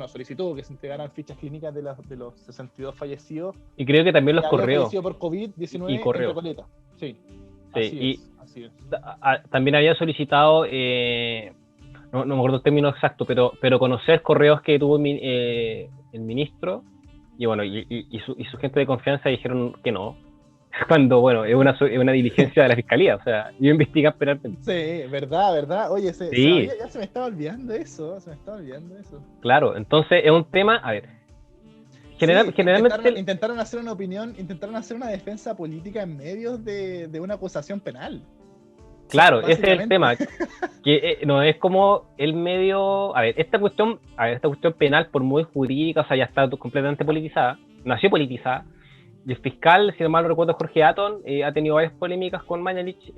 solicitó que se entregaran fichas clínicas de los 62 fallecidos. Y creo que también los correos. Fallecido por COVID-19 y correo. en Recoleta. Sí. Así es. También había solicitado, no me acuerdo el término exacto, pero conocer correos que tuvo el ministro, y bueno, y su gente de confianza dijeron que no, cuando, es una diligencia de la fiscalía, o sea, yo investigan penalmente. Sí, verdad. Oye, ya se me estaba olvidando eso, Claro, entonces es un tema, a ver, generalmente... Intentaron hacer una defensa política en medio de una acusación penal. Claro, ese es el tema, que no es como el medio... A ver, esta cuestión penal, por muy jurídica, o sea, ya está completamente politizada, nació politizada, y el fiscal, si no mal recuerdo, Jorge Atton, ha tenido varias polémicas con Mañalich,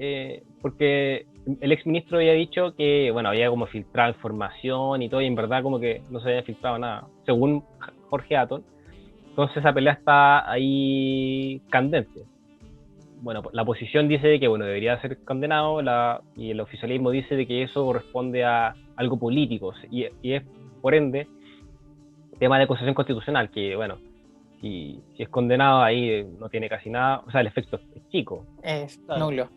porque el exministro había dicho que, había como filtrado información y todo, y en verdad como que no se había filtrado nada, según Jorge Atton. Entonces esa pelea está ahí candente. Bueno, la oposición dice de que debería ser condenado, y el oficialismo dice de que eso corresponde a algo político, y es, por ende, tema de acusación constitucional, que si es condenado ahí no tiene casi nada, o sea, el efecto es chico. Es nulo.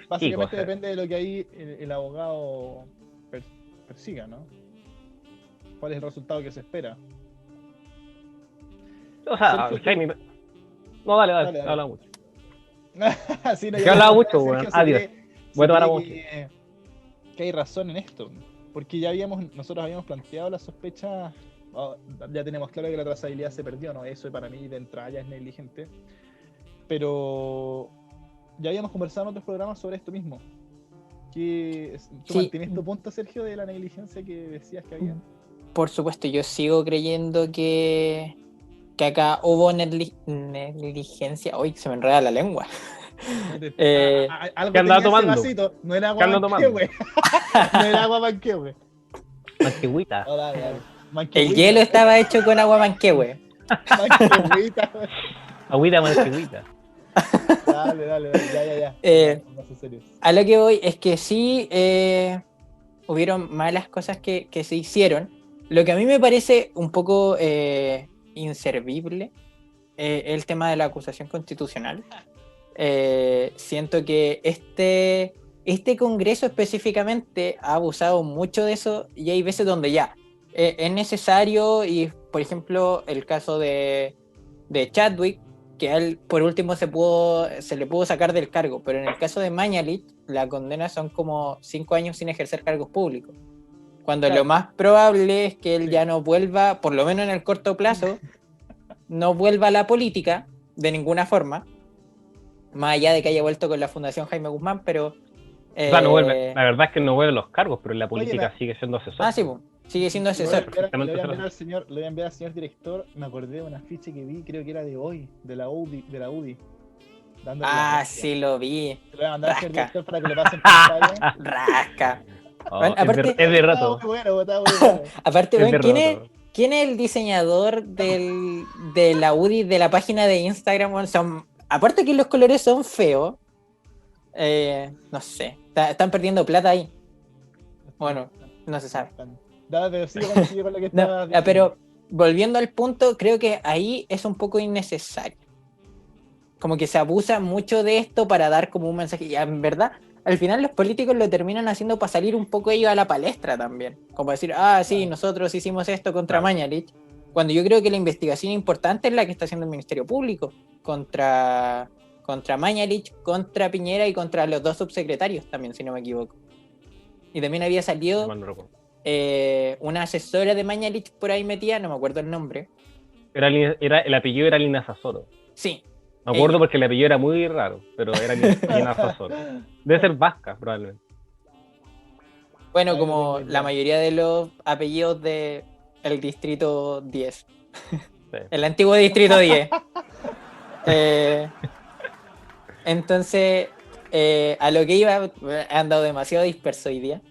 Básicamente depende de lo que ahí el abogado persiga, ¿no? ¿Cuál es el resultado que se espera? O sea, Jaime... No, dale, habla mucho. Sí, no, que hablaba mucho, weón. Adiós. Voy a tomar mucho. Que hay razón en esto. porque nosotros habíamos planteado la sospecha, ya tenemos claro que la trazabilidad se perdió, ¿no? Eso para mí de entrada ya es negligente, pero ya habíamos conversado en otros programas sobre esto mismo. ¿Tú Sí. mantienes tu punto, Sergio, de la negligencia que decías que había? Por supuesto, yo sigo creyendo que acá hubo negligencia. Uy, se me enreda la lengua. Algo ¿Qué andaba tenía ese tomando? vasito, no era ¿Qué agua anda manquehue. No era agua manquehue. Manquehuita. Oh, dale. El Manquehuita. hielo estaba hecho con agua manquehue. Manquehuita. Agüita, manquehuita. Dale, ya. Vamos a serios. A lo que voy es que sí hubieron malas cosas que se hicieron. Lo que a mí me parece un poco inservible el tema de la acusación constitucional. Siento que este Congreso específicamente ha abusado mucho de eso y hay veces donde ya es necesario y, por ejemplo, el caso de Chadwick, que a él por último se le pudo sacar del cargo, pero en el caso de Mañalich la condena son como 5 años sin ejercer cargos públicos, cuando Claro. lo más probable es que él Sí. ya no vuelva, por lo menos en el corto plazo, no vuelva a la política de ninguna forma, más allá de que haya vuelto con la Fundación Jaime Guzmán, pero... O sea, no vuelve. La verdad es que no vuelve los cargos, pero en la Oye, política sigue siendo asesor. sí, pues, sigue siendo asesor. Le voy a enviar al señor director. Me acordé de un afiche que vi, creo que era de hoy, de la UDI. Dándole las gracias. Sí, lo vi. Te lo voy a mandar al señor Rasca. director para que lo pasen pantalla. Rasca. Oh, Bueno, aparte- es de rato. Está muy bueno. Aparte, Es bueno, de roto. ¿quién es el diseñador de la UDI, de la página de Instagram? Bueno, aparte que los colores son feos, no sé, están perdiendo plata ahí. Bueno, no se sabe. Dale, pero sigue con lo que No, estabas diciendo. pero volviendo al punto, creo que ahí es un poco innecesario. Como que se abusa mucho de esto para dar como un mensaje. Y en verdad, al final los políticos lo terminan haciendo para salir un poco ellos a la palestra también. Como decir, sí, Claro. nosotros hicimos esto contra Claro. Mañalich. Cuando yo creo que la investigación importante es la que está haciendo el Ministerio Público contra Mañalich, contra Piñera y contra los 2 subsecretarios también, si no me equivoco. Y también había salido Mal no recuerdo. una asesora de Mañalich por ahí metida, no me acuerdo el nombre. El apellido era Lina Sasoro. Sí, Me acuerdo porque el apellido era muy raro, pero era Lina Sasoro. Debe ser vasca, probablemente. bueno, Ahí como lo tengo la ya. mayoría de los apellidos de el distrito 10. Sí. El antiguo distrito 10. Entonces, a lo que iba, he andado demasiado disperso hoy día.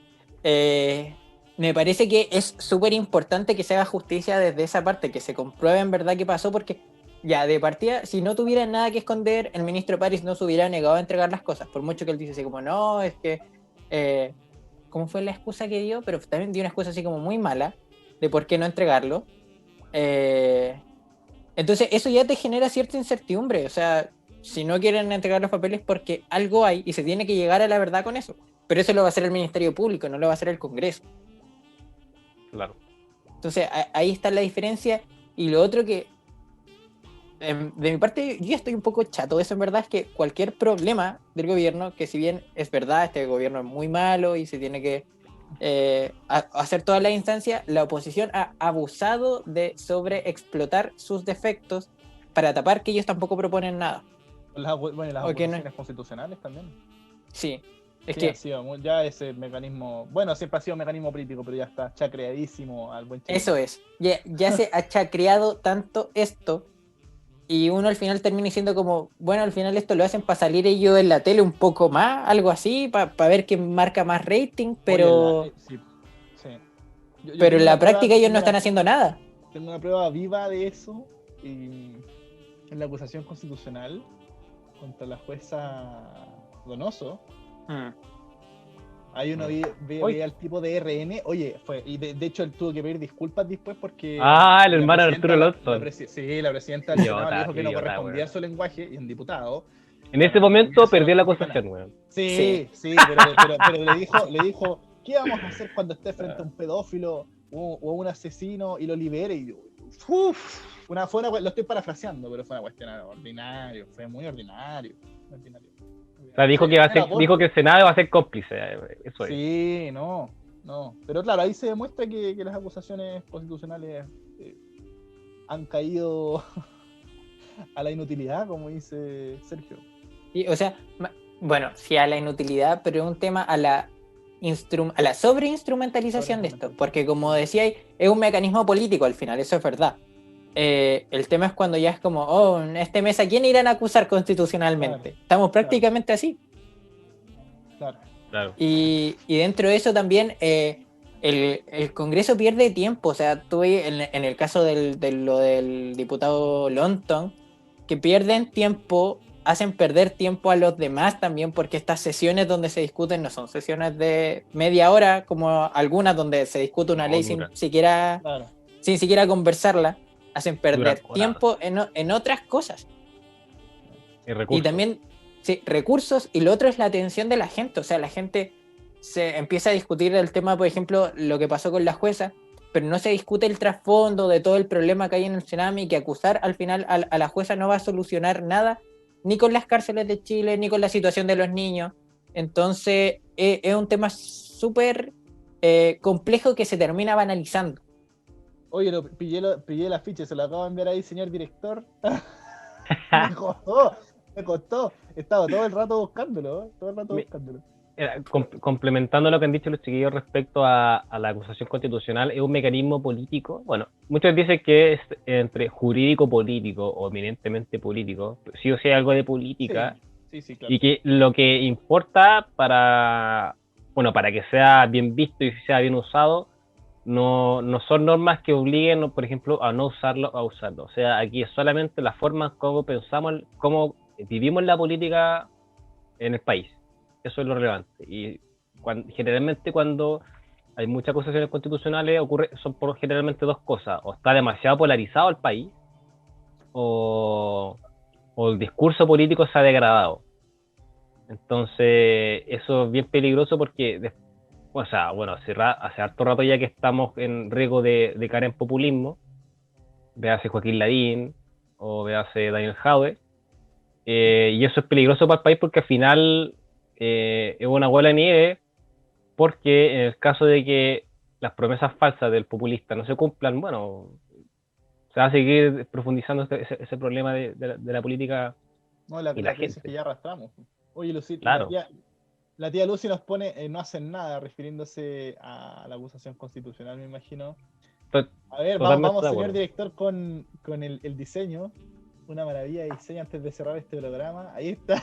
Me parece que es súper importante que se haga justicia desde esa parte, que se compruebe en verdad qué pasó, porque ya de partida, si no tuviera nada que esconder, el ministro París no se hubiera negado a entregar las cosas, por mucho que él dice así como, no, es que... ¿cómo fue la excusa que dio? Pero también dio una excusa así como muy mala de por qué no entregarlo. Entonces eso ya te genera cierta incertidumbre, o sea, si no quieren entregar los papeles porque algo hay y se tiene que llegar a la verdad con eso, pero eso lo va a hacer el Ministerio Público, no lo va a hacer el Congreso. Claro. Entonces ahí está la diferencia. Y lo otro que de mi parte yo estoy un poco chato de eso, en verdad, es que cualquier problema del gobierno, que si bien es verdad, este gobierno es muy malo y se tiene que hacer todas las instancias, la oposición ha abusado de sobreexplotar sus defectos para tapar que ellos tampoco proponen nada. Las Ok, acusaciones no. constitucionales también. Sí, es Sí, que ha sido ya ese mecanismo, bueno, siempre ha sido un mecanismo político, pero ya está chacreadísimo al buen chileno. eso es, ya se ha chacreado tanto esto y uno al final termina diciendo como, bueno, al final esto lo hacen para salir ellos en la tele un poco más, algo así, para ver quién marca más rating, pero, Oye, sí. Yo pero tengo en la una prueba- práctica ellos tengo no están una- haciendo nada. Tengo una prueba viva de eso y en la acusación constitucional contra la jueza Donoso. Ahí uno veía al tipo de RN, y de hecho él tuvo que pedir disculpas después porque... El la hermano de presidenta- Arturo Lawson. Sí, la presidenta del Idiota, Senado dijo que no idiota, correspondía weón. su lenguaje, y un diputado. En ese momento perdió la acusación, weón. Sí, pero le dijo, ¿qué vamos a hacer cuando esté frente a un pedófilo o un asesino y lo libere? Y lo estoy parafraseando, pero fue una cuestión ordinaria, fue muy ordinario. O sea, dijo que el Senado iba a ser cómplice. Eso es. Sí, no. No, pero claro, ahí se demuestra que las acusaciones constitucionales han caído a la inutilidad, como dice Sergio. Y, o sea, bueno, sí a la inutilidad, pero es un tema a la sobreinstrumentalización de esto, porque como decía, es un mecanismo político al final, eso es verdad. El tema es cuando ya es como, oh, en este mes, ¿a quién irán a acusar constitucionalmente? Claro, Estamos prácticamente así. Claro. Y dentro de eso también el Congreso pierde tiempo. O sea, tuve en el caso lo del diputado Lonton, que pierden tiempo, hacen perder tiempo a los demás también, porque estas sesiones donde se discuten no son sesiones de media hora, como algunas donde se discute una ley sin siquiera conversarla, hacen perder tiempo en otras cosas. Y también sí, recursos, y lo otro es la atención de la gente. O sea, la gente se empieza a discutir el tema, por ejemplo, lo que pasó con la jueza, pero no se discute el trasfondo de todo el problema que hay en el tsunami, que acusar al final a la jueza no va a solucionar nada, ni con las cárceles de Chile, ni con la situación de los niños. Entonces, es un tema súper complejo que se termina banalizando. Oye, pillé el afiche, se lo acabo de enviar ahí, señor director. Me costó. He estado todo el rato buscándolo. Complementando lo que han dicho los chiquillos respecto a la acusación constitucional, es un mecanismo político. Bueno, muchos dicen que es entre jurídico-político o eminentemente político, sí o sí algo de política, sí, claro. Y que lo que importa para que sea bien visto y sea bien usado, no son normas que obliguen, por ejemplo, a no usarlo, a usarlo. O sea, aquí es solamente la forma como pensamos, cómo vivimos la política en el país. Eso es lo relevante. Y generalmente cuando hay muchas acusaciones constitucionales son generalmente dos cosas: o está demasiado polarizado el país, o el discurso político se ha degradado. Entonces eso es bien peligroso porque hace harto rato ya que estamos en riesgo de caer en populismo. Véase Joaquín Lavín o véase Daniel Jadwe, y eso es peligroso para el país porque al final es una bola de nieve, porque en el caso de que las promesas falsas del populista no se cumplan, bueno, se va a seguir profundizando ese problema de la política. No, la crisis que ya arrastramos. Oye, Lucy, claro. La tía Lucy nos pone no hacen nada, refiriéndose a la acusación constitucional, me imagino. A ver, vamos señor director, con el diseño. Una maravilla de diseño antes de cerrar este programa. Ahí está.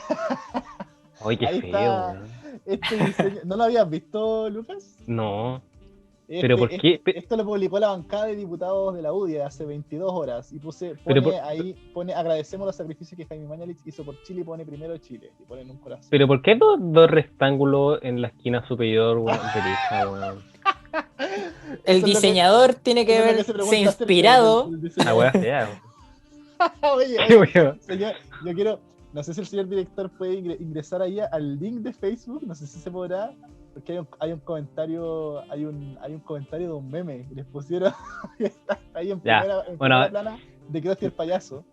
Ay, qué ahí feo, está este diseño. ¿No lo habías visto, Lucas? No. ¿Pero por qué? Esto lo publicó la bancada de diputados de la UDI hace 22 horas. Y pone agradecemos los sacrificios que Jaime Mañalich hizo por Chile, y pone primero Chile. Y ponen un corazón. ¿Pero por qué dos rectángulos en la esquina superior derecha, weón? El diseñador tiene que haberse inspirado. La wea fea. Oye, señor, yo quiero, no sé si el señor director puede ingresar ahí al link de Facebook, no sé si se podrá, porque hay un comentario, hay un comentario de un meme, y les pusieron ahí en primera plana de Krusty el payaso.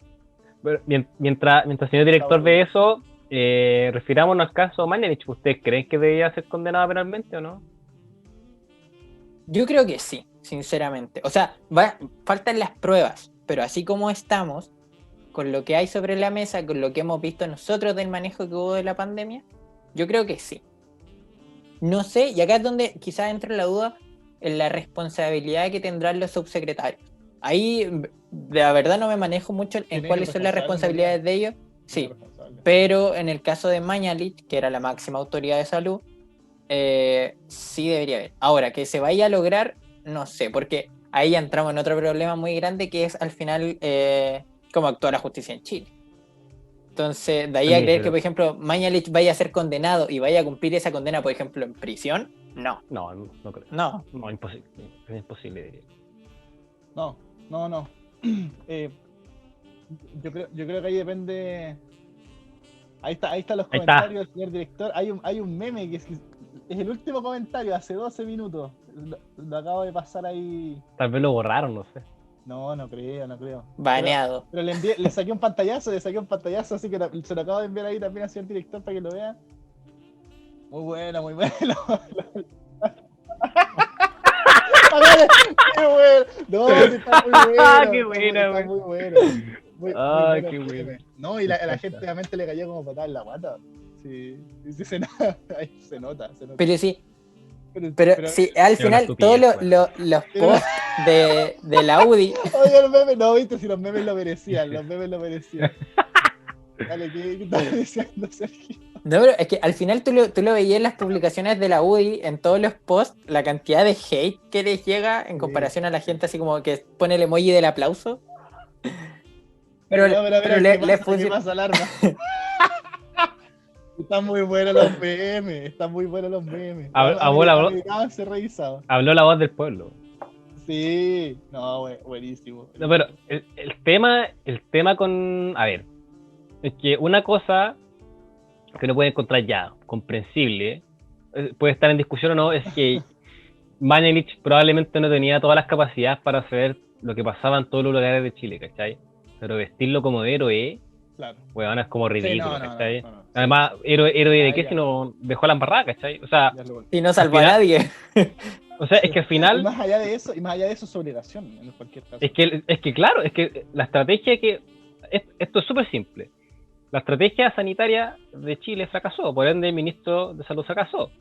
Pero mientras el señor director ve eso, refirámonos al caso Mañalich. ¿Ustedes creen que debería ser condenado penalmente o no? Yo creo que sí, sinceramente. O sea, faltan las pruebas, pero así como estamos, con lo que hay sobre la mesa, con lo que hemos visto nosotros del manejo que hubo de la pandemia, yo creo que sí. No sé, y acá es donde quizás entra la duda en la responsabilidad que tendrán los subsecretarios. Ahí, la verdad, no me manejo mucho en cuáles son las responsabilidades de ellos. Sí, pero en el caso de Mañalich, que era la máxima autoridad de salud, sí debería haber. Ahora, que se vaya a lograr, no sé, porque ahí ya entramos en otro problema muy grande, que es al final cómo actúa la justicia en Chile. Entonces, de ahí a creer que, por ejemplo, Mañalich vaya a ser condenado y vaya a cumplir esa condena, por ejemplo, en prisión, no. No creo. No, imposible. Es imposible, diría. No. Yo creo que ahí depende. Ahí están los comentarios del señor director. Hay un meme que es el último comentario, hace 12 minutos. Lo acabo de pasar ahí. Tal vez lo borraron, no sé. No creo. Baneado. Pero le saqué un pantallazo, así que se lo acabo de enviar ahí también al señor director para que lo vea. Muy bueno. Está muy bueno. Qué buena, está güey. muy bueno. Muy bueno Qué el bueno. meme. No, y la gente obviamente le cayó como patada en la guata. Sí, sí se nota. Ahí se nota. Pero sí, pero sí, al Es una final estupidez, todos weón. los Pero- posts de la Audi. Oye, el meme, no, viste, si los memes lo merecían, los memes lo merecían. Dale, ¿qué estás diciendo, Sergio? No, pero es que al final tú lo veías en las publicaciones de la UDI, en todos los posts, la cantidad de hate que les llega en Sí. comparación a la gente así como que pone el emoji del aplauso. Pero Pero, le ¿qué funciona. pasa, alarma? Están muy buenos los memes, están muy buenos los memes. Abuela, Americaban se revisaba. habló la voz del pueblo. Sí, no, buenísimo. No, pero el tema con. A ver, es que una cosa que uno puede encontrar ya comprensible, puede estar en discusión o no, es que Mañalich probablemente no tenía todas las capacidades para saber lo que pasaba en todos los lugares de Chile, ¿cachai? Pero vestirlo como de héroe, Claro. weón, es como ridículo, Sí, no, ¿cachai? no, sí. Además, héroe de Ah, qué ya. si no dejó la embarrada, ¿cachai? O sea, Ya es lo bueno. Y no salvó a Al final- nadie. o sea, es que al Y final, más allá de eso, es su obligación en cualquier caso. es que claro, es que la estrategia esto es súper simple. La estrategia sanitaria de Chile fracasó, por ende el ministro de Salud fracasó,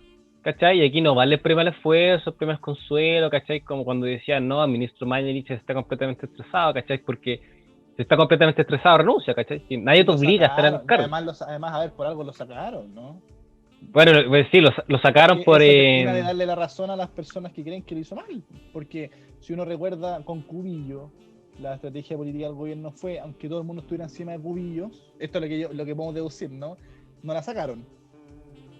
¿cachai? Y aquí no vale el primer esfuerzo, el primer consuelo, ¿cachai? Como cuando decían, no, el ministro Mañalich está completamente estresado, ¿cachai? Porque si está completamente estresado renuncia, ¿cachai? Si nadie te Lo obliga a estar en el sacaron, cargo. además, a ver, por algo lo sacaron, ¿no? Bueno, pues sí, lo sacaron Que por... eso termina de darle la razón a las personas que creen que lo hizo mal. Porque si uno recuerda con Cubillo, la estrategia política del gobierno fue, aunque todo el mundo estuviera encima de Cubillo, esto es lo que podemos deducir, ¿no? No la sacaron.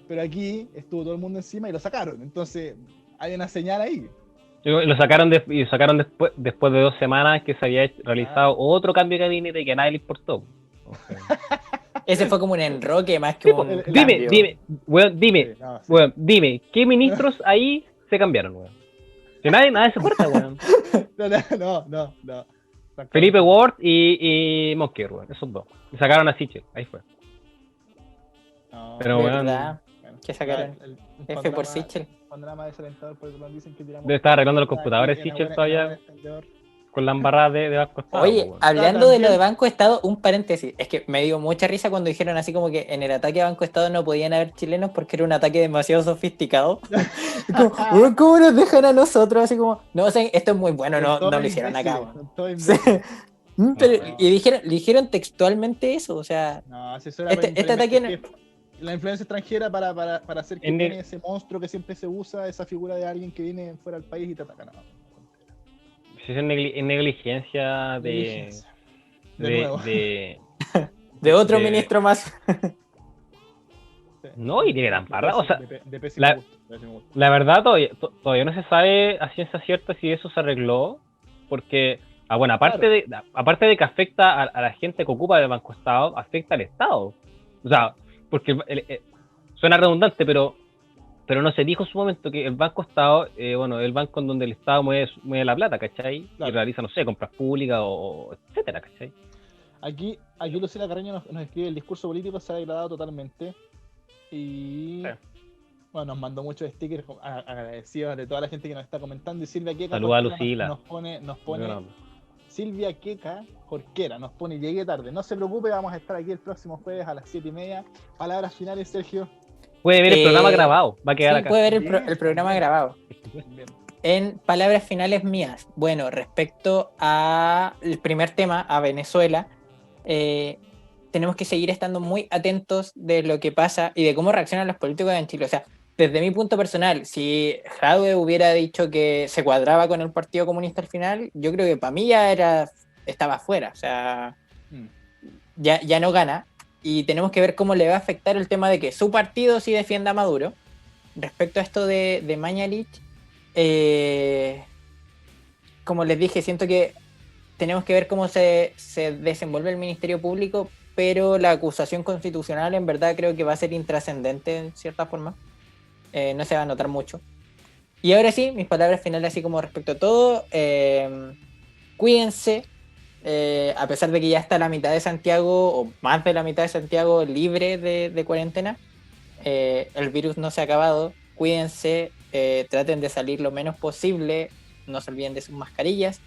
Pero aquí estuvo todo el mundo encima y lo sacaron. Entonces, hay una señal ahí. Lo sacaron, después de 2 semanas que se había realizado otro cambio de gabinete que a nadie le importó. Okay. Ese fue como un enroque más que un cambio. Dime, weón, dime, ¿qué ministros ahí se cambiaron, weón? Que nadie se acuerda, weón. No. Felipe Ward y Monker, weón, esos dos. Y sacaron a Sichel, ahí fue. No, pero weón, ¿verdad? ¿Qué sacaron? F por Sichel. Panorama desalentador porque nos dicen que tiramos. Debe estar arreglando los computadores Sichel todavía con la embarrada de Banco Estado. Oye, weón. hablando de lo de Banco Estado, un paréntesis. Es que me dio mucha risa cuando dijeron así como que en el ataque a Banco Estado no podían haber chilenos porque era un ataque demasiado sofisticado. Como, ¿cómo nos dejan a nosotros? Así como, no, o sea, esto es muy bueno, no lo hicieron acá. Sí. Pero, y dijeron textualmente eso, o sea, no, este ataque no... La influencia extranjera para hacer que tiene ese monstruo que siempre se usa, esa figura de alguien que viene fuera del país y te ataca. No. Es negligencia de otro ministro más. No, y tiene la embarrada. O sea, de pésimo gusto. La verdad todavía no se sabe a ciencia cierta si eso se arregló, porque, bueno, aparte de que afecta a la gente que ocupa el Banco Estado, afecta al Estado. O sea, porque suena redundante, pero no se dijo en su momento que el Banco Estado, el banco en donde el Estado mueve la plata, ¿cachai? Claro. Y realiza, no sé, compras públicas o etcétera, ¿cachai? Aquí Lucila Carreño nos escribe: el discurso político se ha degradado totalmente. Y sí. Bueno, nos mandó muchos stickers agradecidos de toda la gente que nos está comentando. Y Silvia Queca saluda a Lucila. Nos pone Silvia Queca Jorquera, nos pone: llegué tarde, no se preocupe, vamos a estar aquí el próximo jueves a las 7:30. Palabras finales, Sergio. Puede ver el programa grabado, va a quedar acá. Puede ver el programa grabado. Bien. En palabras finales mías, bueno, respecto al primer tema, a Venezuela, tenemos que seguir estando muy atentos de lo que pasa y de cómo reaccionan los políticos en Chile. O sea, desde mi punto personal, si Jadwe hubiera dicho que se cuadraba con el Partido Comunista al final, yo creo que para mí ya estaba fuera. O sea, ya no gana. Y tenemos que ver cómo le va a afectar el tema de que su partido sí defienda a Maduro. Respecto a esto de Mañalich, como les dije, siento que tenemos que ver cómo se desenvuelve el Ministerio Público, pero la acusación constitucional en verdad creo que va a ser intrascendente en cierta forma. No se va a notar mucho. Y ahora sí, mis palabras finales así como respecto a todo. Cuídense. A pesar de que ya está la mitad de Santiago, o más de la mitad de Santiago libre de cuarentena, el virus no se ha acabado. Cuídense, traten de salir lo menos posible, no se olviden de sus mascarillas.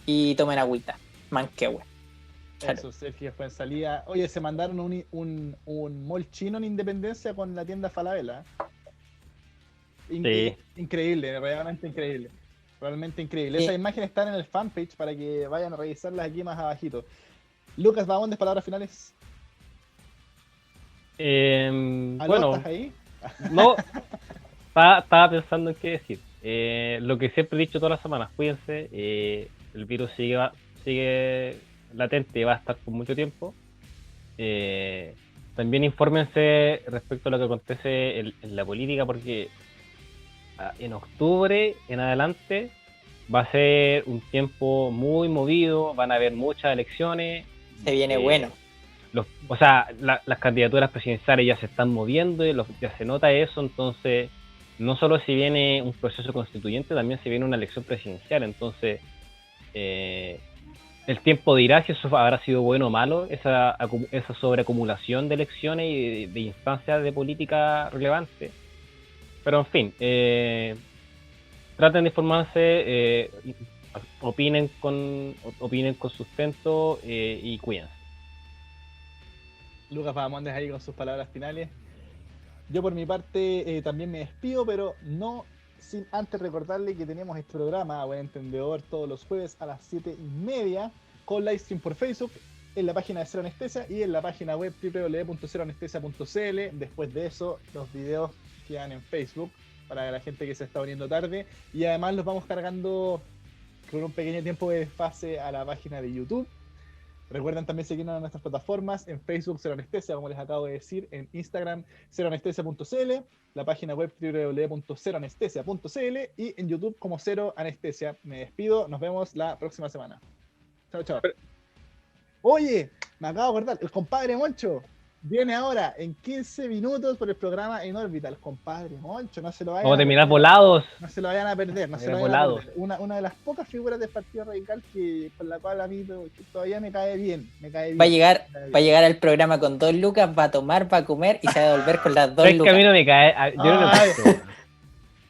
y tomen agüita. Manquehue. Salud. Eso, Sergio fue en salida. Oye, se mandaron un mall chino en Independencia con la tienda Falabella. Sí. Increíble, realmente increíble. Realmente increíble. Sí. Esas imágenes están en el fanpage para que vayan a revisarlas aquí más abajito. Lucas Bahamondes, palabras finales. ¿Aló, Bueno, estás ahí? no, estaba pensando en qué decir. Lo que siempre he dicho todas las semanas, cuídense. El virus sigue latente y va a estar por mucho tiempo. También infórmense respecto a lo que acontece en la política, porque en octubre en adelante va a ser un tiempo muy movido, van a haber muchas elecciones. Se viene bueno. O sea, las candidaturas presidenciales ya se están moviendo y ya se nota eso, entonces no solo si viene un proceso constituyente, también se viene una elección presidencial, entonces el tiempo dirá si eso habrá sido bueno o malo, esa sobreacumulación de elecciones y de instancias de política relevantes. Pero en fin, traten de informarse, opinen con sustento y cuídense. Lucas Bahamondes ahí con sus palabras finales. Yo por mi parte también me despido, pero no sin antes recordarle que tenemos este programa a buen entendedor todos los jueves a las 7:30 con livestream por Facebook en la página de Cero Anestesia y en la página web www.ceroanestesia.cl. Después de eso, los videos quedan en Facebook para la gente que se está uniendo tarde y además los vamos cargando con un pequeño tiempo de desfase a la página de YouTube. Recuerden también seguirnos en nuestras plataformas, en Facebook Cero Anestesia, como les acabo de decir, en Instagram ceroanestesia.cl, la página web www.ceroanestesia.cl y en YouTube como Cero Anestesia. Me despido, nos vemos la próxima semana. Chao, chao. Oye, me acabo de acordar, el compadre Moncho viene ahora en 15 minutos por el programa En órbita. El compadre Moncho, no se lo vayan Vamos a terminar perder. volados. No se lo vayan a perder, no se lo vayan a perder. Una de las pocas figuras del Partido Radical por la cual a mí todavía me cae bien. Va a llegar al programa con 2 lucas, va a tomar, va a comer y se va a devolver con las 2 Es que lucas. a mí no me cae, yo no le compro.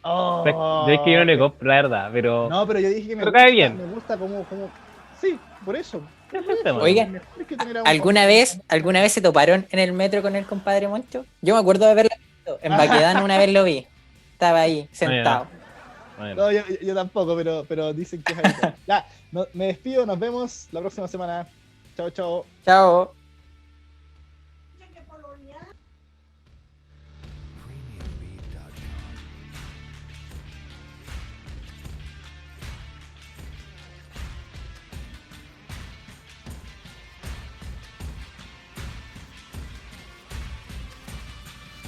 Oh, Es que yo no le compro, la verdad, pero... No, pero yo dije que Pero cae bien. Me gusta como... Sí, por eso. Ese es el tema. Oigan, Mejor que tener a un ¿alguna vez se toparon en el metro con el compadre Moncho? Yo me acuerdo de haberlo visto. En Baquedano una vez lo vi. Estaba ahí, sentado. Bueno. No, yo tampoco, pero dicen que es habitual. Ya, me despido, nos vemos la próxima semana. Chao, chao. Chao.